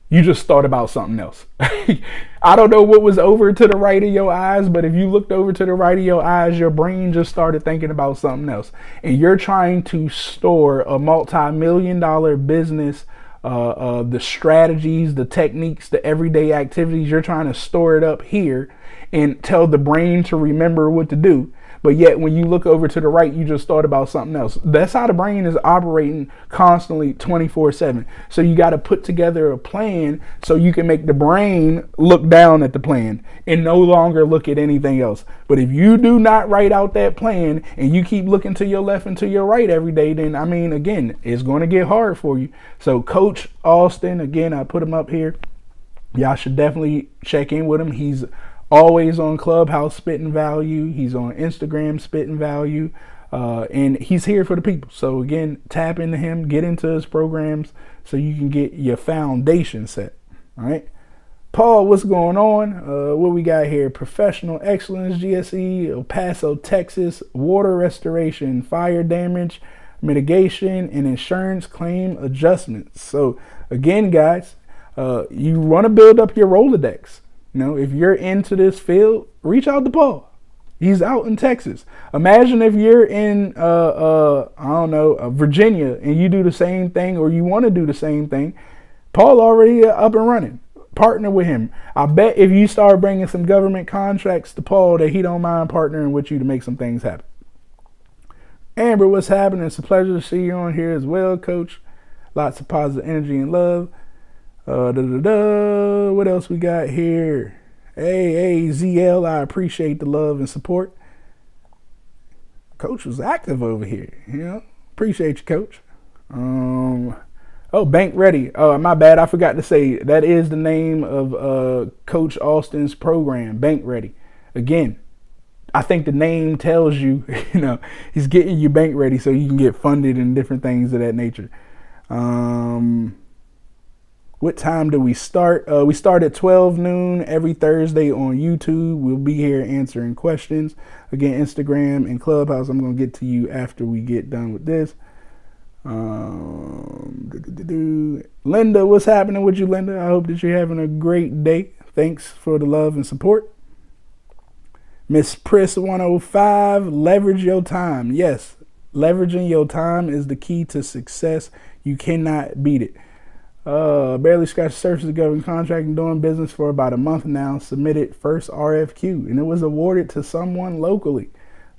you just thought about something else. I don't know what was over to the right of your eyes, but if you looked over to the right of your eyes, your brain just started thinking about something else. And you're trying to store a multi-million-dollar business, the strategies, the techniques, the everyday activities, you're trying to store it up here and tell the brain to remember what to do. But yet when you look over to the right, you just thought about something else. That's how the brain is operating constantly 24/7. So you got to put together a plan so you can make the brain look down at the plan and no longer look at anything else. But if you do not write out that plan and you keep looking to your left and to your right every day, then again, it's going to get hard for you. So Coach Austin, again, I put him up here. Y'all should definitely check in with him. He's always on Clubhouse spitting value. He's on Instagram spitting value. And he's here for the people. So again, tap into him, get into his programs so you can get your foundation set. All right. Paul, what's going on? What we got here? Professional Excellence, GSE, El Paso, Texas, water restoration, fire damage mitigation, and insurance claim adjustments. So again, guys, you want to build up your Rolodex. If you're into this field, reach out to Paul. He's out in Texas. Imagine if you're in, Virginia, and you do the same thing, or you want to do the same thing. Paul already up and running. Partner with him. I bet if you start bringing some government contracts to Paul, that he don't mind partnering with you to make some things happen. Amber, what's happening? It's a pleasure to see you on here as well, Coach. Lots of positive energy and love. What else we got here? Hey, ZL, I appreciate the love and support. Coach was active over here, Appreciate you, Coach. Bank Ready. My bad, I forgot to say that is the name of Coach Austin's program, Bank Ready. Again, I think the name tells you, he's getting you bank ready so you can get funded and different things of that nature. What time do we start? We start at 12 noon every Thursday on YouTube. We'll be here answering questions. Again, Instagram and Clubhouse. I'm going to get to you after we get done with this. Linda, what's happening with you, Linda? I hope that you're having a great day. Thanks for the love and support. Miss Priss 105, leverage your time. Yes, leveraging your time is the key to success. You cannot beat it. Barely scratched the surface of government contracting, doing business for about a month now. Submitted first RFQ, and it was awarded to someone locally.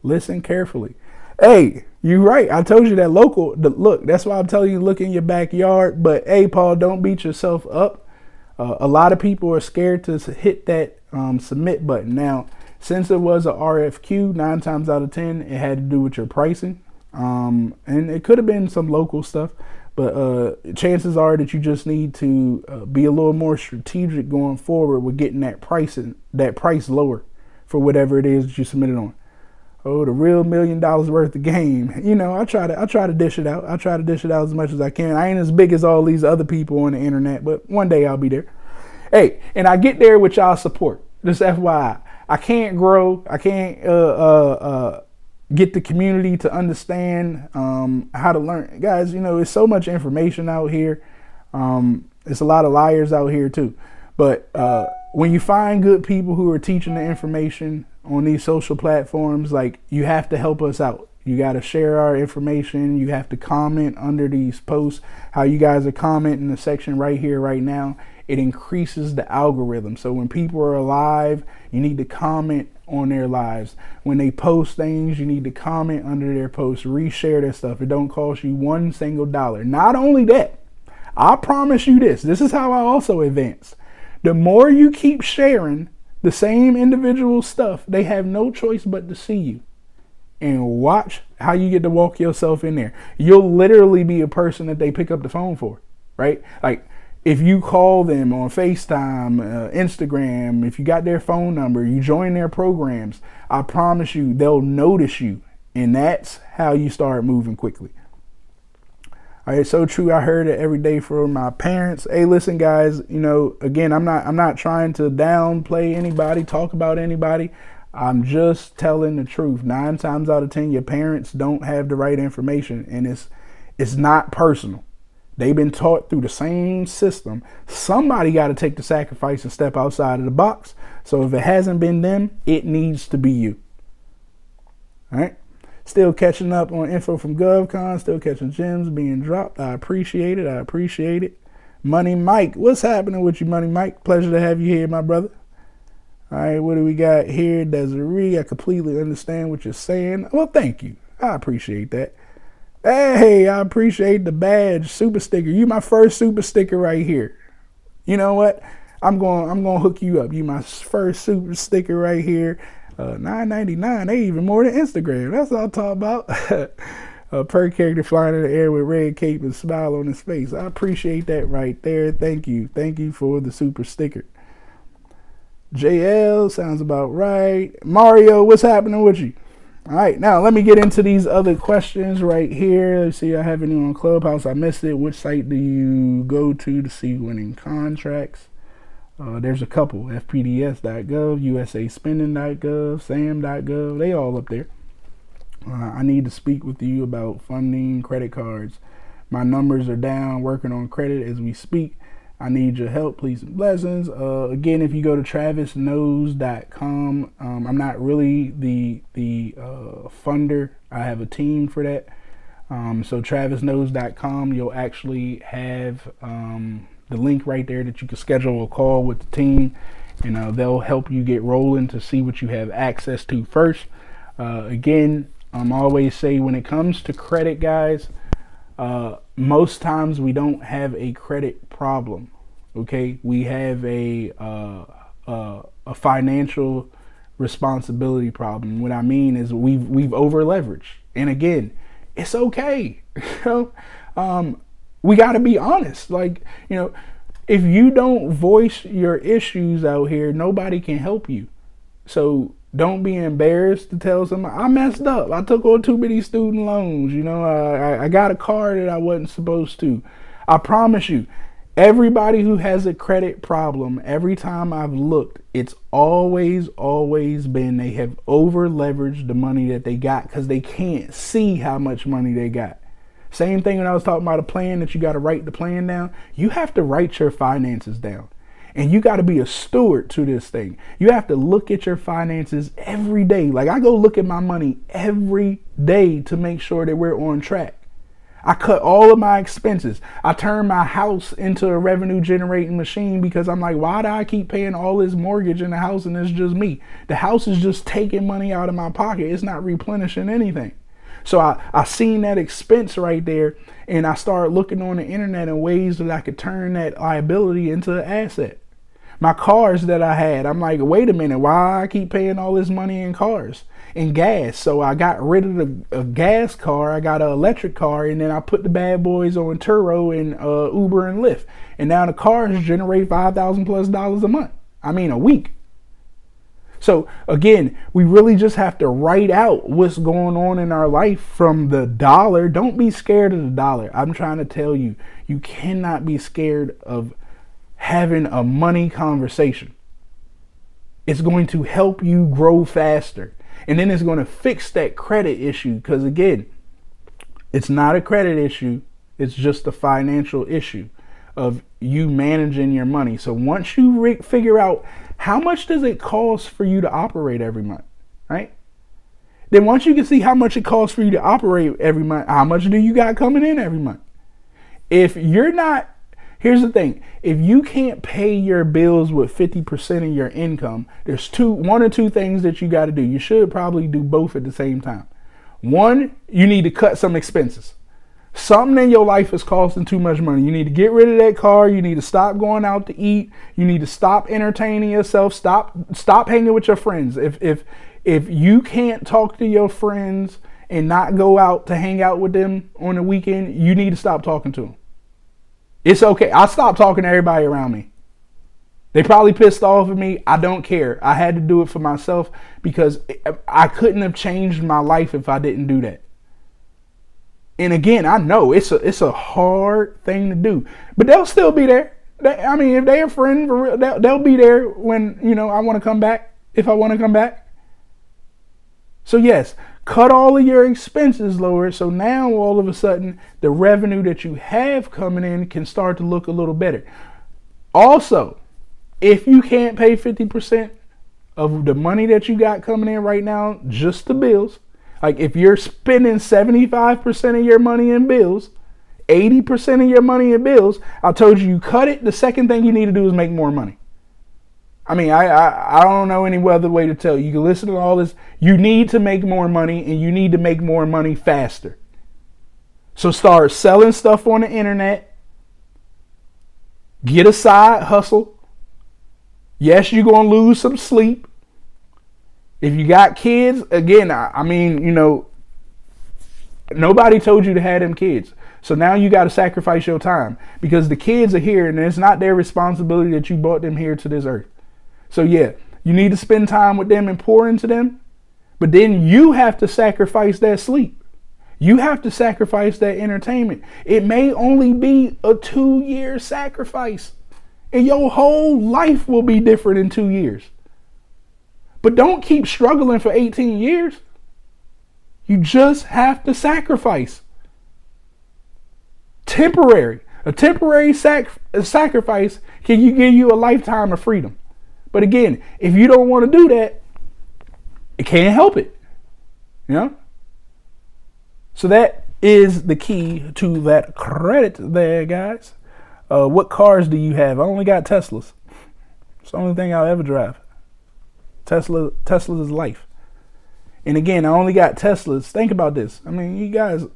Listen carefully. Hey, you're right. I told you that look, that's why I'm telling you, look in your backyard. But hey, Paul, don't beat yourself up. A lot of people are scared to hit that submit button. Now, since it was a RFQ, 9 times out of 10, it had to do with your pricing. And it could have been some local stuff. But chances are that you just need to be a little more strategic going forward with getting that price lower for whatever it is that you submitted on. Oh, the real $1 million worth of game. I try to dish it out. I try to dish it out as much as I can. I ain't as big as all these other people on the internet, but one day I'll be there. Hey, and I get there with y'all support. Just FYI, I can't grow. I can't get the community to understand how to learn. Guys, you know, it's so much information out here. It's a lot of liars out here too. But when you find good people who are teaching the information on these social platforms, like, you have to help us out. You got to share our information. You have to comment under these posts. How you guys are commenting in the section right here, right now, it increases the algorithm. So when people are live, you need to comment on their lives. When they post things, you need to comment under their posts, reshare their stuff. It don't cost you one single dollar. Not only that, I promise you this. This is how I also advance. The more you keep sharing the same individual stuff, they have no choice but to see you. And watch how you get to walk yourself in there. You'll literally be a person that they pick up the phone for, right? Like, if you call them on FaceTime, Instagram, if you got their phone number, you join their programs, I promise you, they'll notice you. And that's how you start moving quickly. All right, so true. I heard it every day from my parents. Hey, listen, guys, you know, again, I'm not trying to downplay anybody, talk about anybody. I'm just telling the truth. 9 times out of 10, your parents don't have the right information, and it's not personal. They've been taught through the same system. Somebody got to take the sacrifice and step outside of the box. So if it hasn't been them, it needs to be you. All right. Still catching up on info from Govcon. Still catching gems being dropped. I appreciate it. I appreciate it. Money Mike. What's happening with you, Money Mike? Pleasure to have you here, my brother. All right, what do we got here? Desiree, I completely understand what you're saying. Well, thank you. I appreciate that. Hey, I appreciate the badge, super sticker. You my first super sticker right here. You know what? I'm going to hook you up. You my first super sticker right here. $9.99. They even more than Instagram. That's what I'm talking about. Per character flying in the air with red cape and smile on his face. I appreciate that right there. Thank you. Thank you for the super sticker. JL, sounds about right. Mario, what's happening with you? All right, now let me get into these other questions right here. Let's see, I have any on Clubhouse. I missed it. Which site do you go to see winning contracts? There's a couple. FPDS.gov, USAspending.gov, SAM.gov. They all up there. I need to speak with you about funding credit cards. My numbers are down, working on credit as we speak. I need your help, please, and blessings. Again, if you go to travisknows.com, I'm not really the funder. I have a team for that. So travisknows.com, you'll actually have the link right there that you can schedule a call with the team, and they'll help you get rolling to see what you have access to first. Again, I always say when it comes to credit, guys, most times we don't have a credit problem. Okay, we have a financial responsibility problem. What I mean is we've over leveraged, and again, it's okay. We got to be honest. Like, you know, if you don't voice your issues out here, nobody can help you. So don't be embarrassed to tell somebody, I messed up. I took on too many student loans. You know, I got a car that I wasn't supposed to. I promise you, everybody who has a credit problem, every time I've looked, it's always been they have over leveraged the money that they got because they can't see how much money they got. Same thing when I was talking about a plan that you got to write the plan down. You have to write your finances down. And you got to be a steward to this thing. You have to look at your finances every day. Like, I go look at my money every day to make sure that we're on track. I cut all of my expenses. I turn my house into a revenue generating machine because I'm like, why do I keep paying all this mortgage in the house and it's just me? The house is just taking money out of my pocket. It's not replenishing anything. So I seen that expense right there, and I started looking on the internet in ways that I could turn that liability into an asset. My cars that I had, I'm like, wait a minute, why I keep paying all this money in cars and gas? So I got rid of a gas car, I got an electric car, and then I put the bad boys on Turo and Uber and Lyft. And now the cars generate $5,000+ a month. I mean, a week. So again, we really just have to write out what's going on in our life from the dollar. Don't be scared of the dollar. I'm trying to tell you, you cannot be scared of having a money conversation. It's going to help you grow faster. And then it's going to fix that credit issue. Because again, it's not a credit issue. It's just a financial issue of you managing your money. So once you figure out how much does it cost for you to operate every month, right? Then once you can see how much it costs for you to operate every month, how much do you got coming in every month? If you're not, here's the thing, if you can't pay your bills with 50% of your income, there's one or two things that you got to do. You should probably do both at the same time. One, you need to cut some expenses. Something in your life is costing too much money. You need to get rid of that car. You need to stop going out to eat. You need to stop entertaining yourself. Stop hanging with your friends. If you can't talk to your friends and not go out to hang out with them on the weekend, you need to stop talking to them. It's okay. I stopped talking to everybody around me. They probably pissed off at me. I don't care. I had to do it for myself because I couldn't have changed my life if I didn't do that. And again, I know it's a hard thing to do, but they'll still be there. If they're a friend for real, they'll be there when, I want to come back, if I want to come back. So yes, cut all of your expenses lower. So now all of a sudden, the revenue that you have coming in can start to look a little better. Also, if you can't pay 50% of the money that you got coming in right now, just the bills, like if you're spending 75% of your money in bills, 80% of your money in bills, I told you cut it. The second thing you need to do is make more money. I don't know any other way to tell you. You can listen to all this. You need to make more money, and you need to make more money faster. So start selling stuff on the internet. Get a side hustle. Yes, you're going to lose some sleep. If you got kids, again, nobody told you to have them kids. So now you got to sacrifice your time because the kids are here and it's not their responsibility that you brought them here to this earth. So yeah, you need to spend time with them and pour into them. But then you have to sacrifice that sleep. You have to sacrifice that entertainment. It may only be a 2-year sacrifice and your whole life will be different in 2 years. But don't keep struggling for 18 years. You just have to sacrifice. Temporary. A temporary sacrifice can give you a lifetime of freedom. But again, if you don't want to do that, it can't help it. So that is the key to that credit there, guys. What cars do you have? I only got Teslas. It's the only thing I'll ever drive. Tesla's life. And again, I only got Teslas. Think about this. You guys,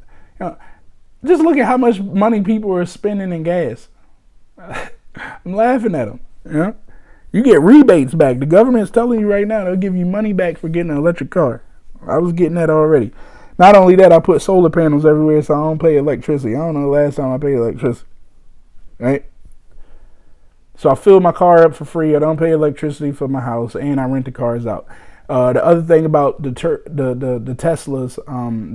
just look at how much money people are spending in gas. I'm laughing at them. You get rebates back. The government's telling you right now they'll give you money back for getting an electric car. I was getting that already. Not only that, I put solar panels everywhere so I don't pay electricity. I don't know the last time I paid electricity. Right? So I fill my car up for free. I don't pay electricity for my house, and I rent the cars out. The other thing about the Teslas,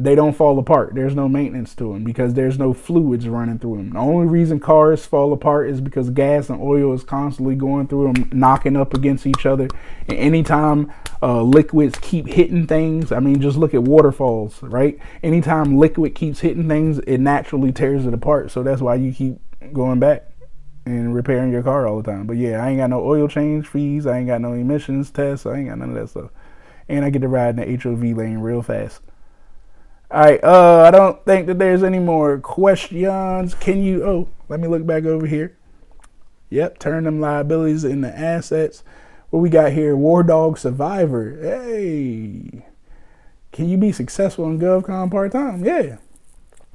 they don't fall apart. There's no maintenance to them because there's no fluids running through them. The only reason cars fall apart is because gas and oil is constantly going through them, knocking up against each other. And anytime liquids keep hitting things, just look at waterfalls, right? Anytime liquid keeps hitting things, it naturally tears it apart. So that's why you keep going back and repairing your car all the time. But yeah, I ain't got no oil change fees. I ain't got no emissions tests. I ain't got none of that stuff. And I get to ride in the HOV lane real fast. All right. I don't think that there's any more questions. Let me look back over here. Yep. Turn them liabilities into assets. What we got here? War Dog Survivor. Hey. Can you be successful in Govcon part-time? Yeah.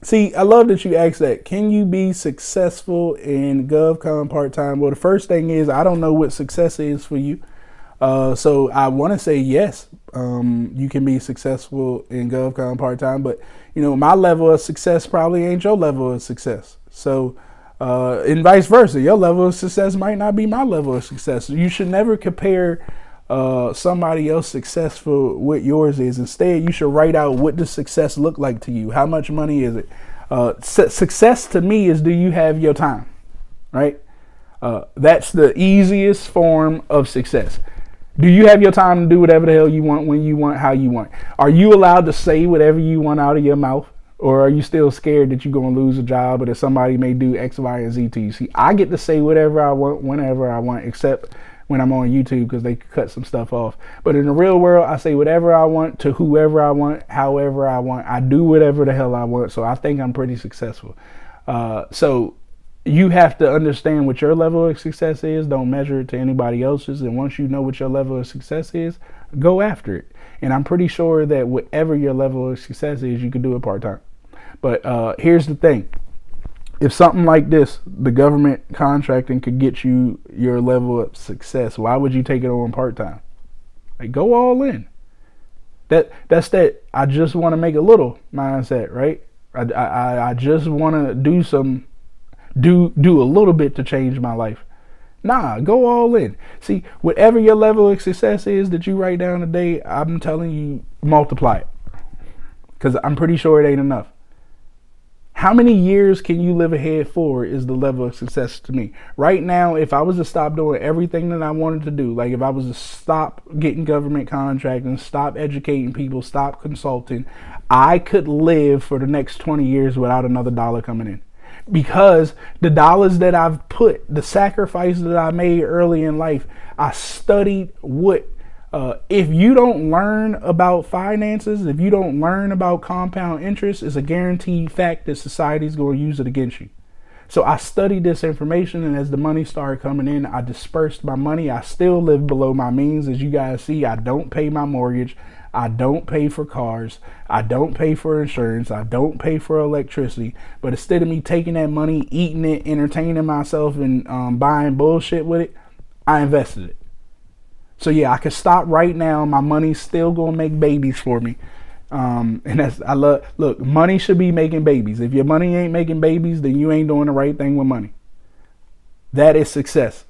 See, I love that you asked that. Can you be successful in GovCon part-time? Well, the first thing is, I don't know what success is for you. So I want to say yes, you can be successful in GovCon part-time, but my level of success probably ain't your level of success. So, and vice versa, your level of success might not be my level of success. You should never compare somebody else's successful what yours is. Instead, you should write out what does success look like to you. How much money is it? Success to me is, do you have your time, right? That's the easiest form of success. Do you have your time to do whatever the hell you want, when you want, how you want? Are you allowed to say whatever you want out of your mouth? Or are you still scared that you're going to lose a job or that somebody may do X, Y, and Z to you? See, I get to say whatever I want, whenever I want, except when I'm on YouTube because they cut some stuff off. But in the real world, I say whatever I want to whoever I want, however I want. I do whatever the hell I want. So I think I'm pretty successful. So you have to understand what your level of success is. Don't measure it to anybody else's. And once you know what your level of success is, go after it. And I'm pretty sure that whatever your level of success is, you can do it part-time. But here's the thing. If something like this, the government contracting, could get you your level of success, why would you take it on part-time? Like, go all in. That's that I just want to make a little mindset, right? I just want to do a little bit to change my life. Nah, go all in. See, whatever your level of success is that you write down today, I'm telling you, multiply it. Because I'm pretty sure it ain't enough. How many years can you live ahead for is the level of success to me. Right now, if I was to stop doing everything that I wanted to do, like if I was to stop getting government contracting, stop educating people, stop consulting, I could live for the next 20 years without another dollar coming in. Because the dollars that I've put, the sacrifices that I made early in life, I studied what, if you don't learn about finances, if you don't learn about compound interest, it's a guaranteed fact that society's going to use it against you. So I studied this information, and as the money started coming in, I dispersed my money. I still live below my means. As you guys see, I don't pay my mortgage. I don't pay for cars. I don't pay for insurance. I don't pay for electricity. But instead of me taking that money, eating it, entertaining myself, and buying bullshit with it, I invested it. So yeah, I could stop right now. My money's still gonna make babies for me. And look, money should be making babies. If your money ain't making babies, then you ain't doing the right thing with money. That is success.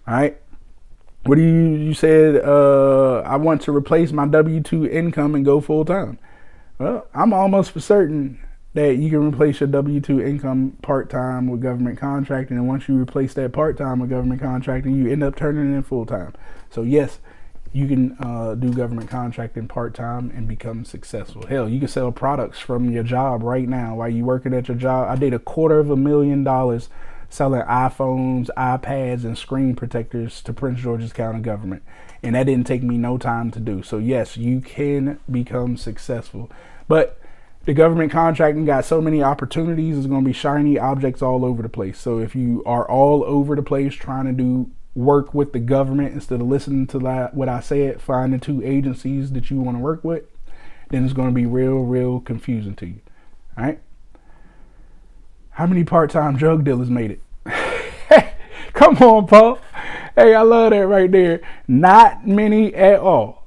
All right. What do you said? I want to replace my W-2 income and go full time. Well, I'm almost for certain that you can replace your W-2 income part-time with government contracting. And once you replace that part-time with government contracting, you end up turning it in full-time. So yes, you can do government contracting part-time and become successful. Hell, you can sell products from your job right now while you're working at your job. I did $250,000 selling iPhones, iPads, and screen protectors to Prince George's County government. And that didn't take me no time to do. So yes, you can become successful. But the government contracting got so many opportunities. There's going to be shiny objects all over the place. So if you are all over the place trying to do work with the government instead of listening to what I said, find the 2 agencies that you want to work with, then it's going to be real confusing to you. All right. How many part-time drug dealers made it? Come on, Paul. Hey, I love that right there. Not many at all.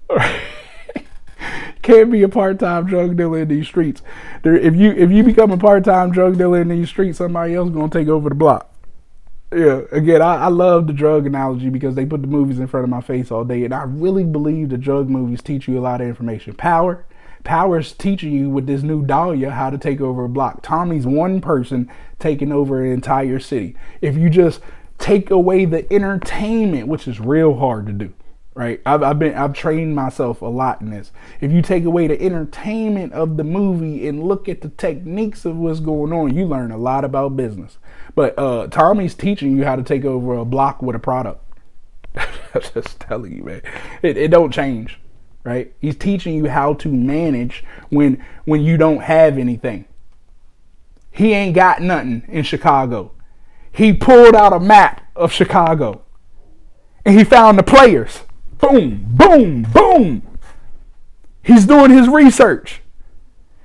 Can't be a part-time drug dealer in these streets. If you become a part-time drug dealer in these streets, somebody else is going to take over the block. Yeah, again, I love the drug analogy because they put the movies in front of my face all day, and I really believe the drug movies teach you a lot of information. Power's teaching you with this new Dahlia how to take over a block. Tommy's one person taking over an entire city. If you just take away the entertainment, which is real hard to do, right? I've trained myself a lot in this. If you take away the entertainment of the movie and look at the techniques of what's going on, you learn a lot about business. But Tommy's teaching you how to take over a block with a product. I'm just telling you, man. It don't change, right? He's teaching you how to manage when you don't have anything. He ain't got nothing in Chicago. He pulled out a map of Chicago and he found the players. Boom, boom, boom. He's doing his research.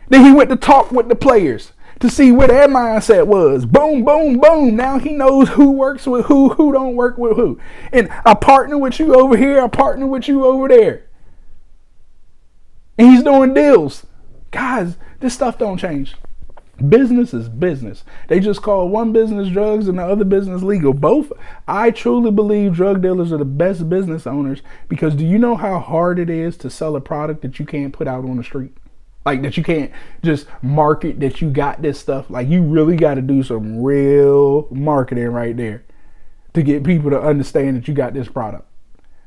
Then he went to talk with the players to see where their mindset was. Boom, boom, boom. Now he knows who works with who don't work with who. And I partner with you over here, I partner with you over there. And he's doing deals. Guys, this stuff don't change. Business is business. They just call one business drugs and the other business legal. Both. I truly believe drug dealers are the best business owners because do you know how hard it is to sell a product that you can't put out on the street? Like that you can't just market that you got this stuff. Like you really got to do some real marketing right there to get people to understand that you got this product.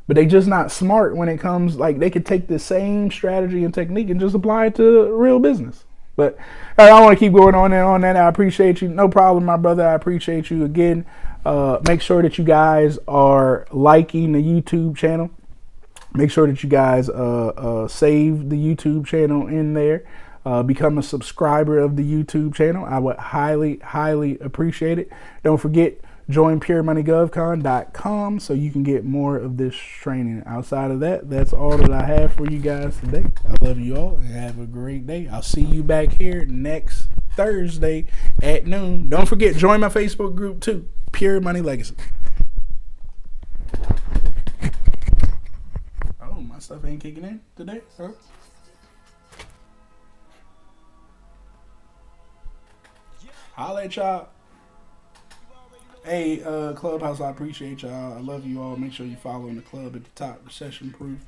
but they just not smart when it comes, like they could take the same strategy and technique and just apply it to real business. But I don't want to keep going on and on that. I appreciate you. No problem, my brother. I appreciate you again. Make sure that you guys are liking the YouTube channel. Make sure that you guys save the YouTube channel in there. Become a subscriber of the YouTube channel. I would highly, highly appreciate it. Don't forget, join puremoneygovcon.com so you can get more of this training. Outside of that, that's all that I have for you guys today. I love you all and have a great day. I'll see you back here next Thursday at noon. Don't forget, join my Facebook group too, Pure Money Legacy. Oh, my stuff ain't kicking in today, huh? Holla at y'all. Hey, Clubhouse, I appreciate y'all. I love you all. Make sure you follow in the club at the top, Recession Proof.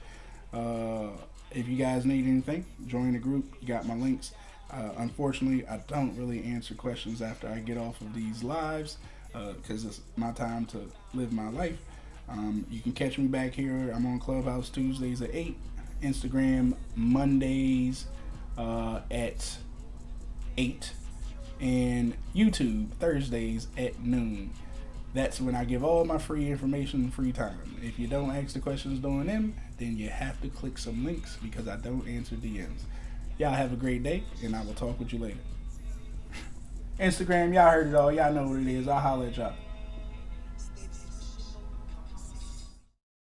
If you guys need anything, join the group. You got my links. Unfortunately, I don't really answer questions after I get off of these lives because it's my time to live my life. You can catch me back here. I'm on Clubhouse Tuesdays at 8, Instagram Mondays at 8, and YouTube Thursdays at noon. That's when I give all my free information and free time. If you don't ask the questions during them, then you have to click some links because I don't answer DMs. Y'all have a great day, and I will talk with you later. Instagram, y'all heard it all. Y'all know what it is. I'll holler at y'all.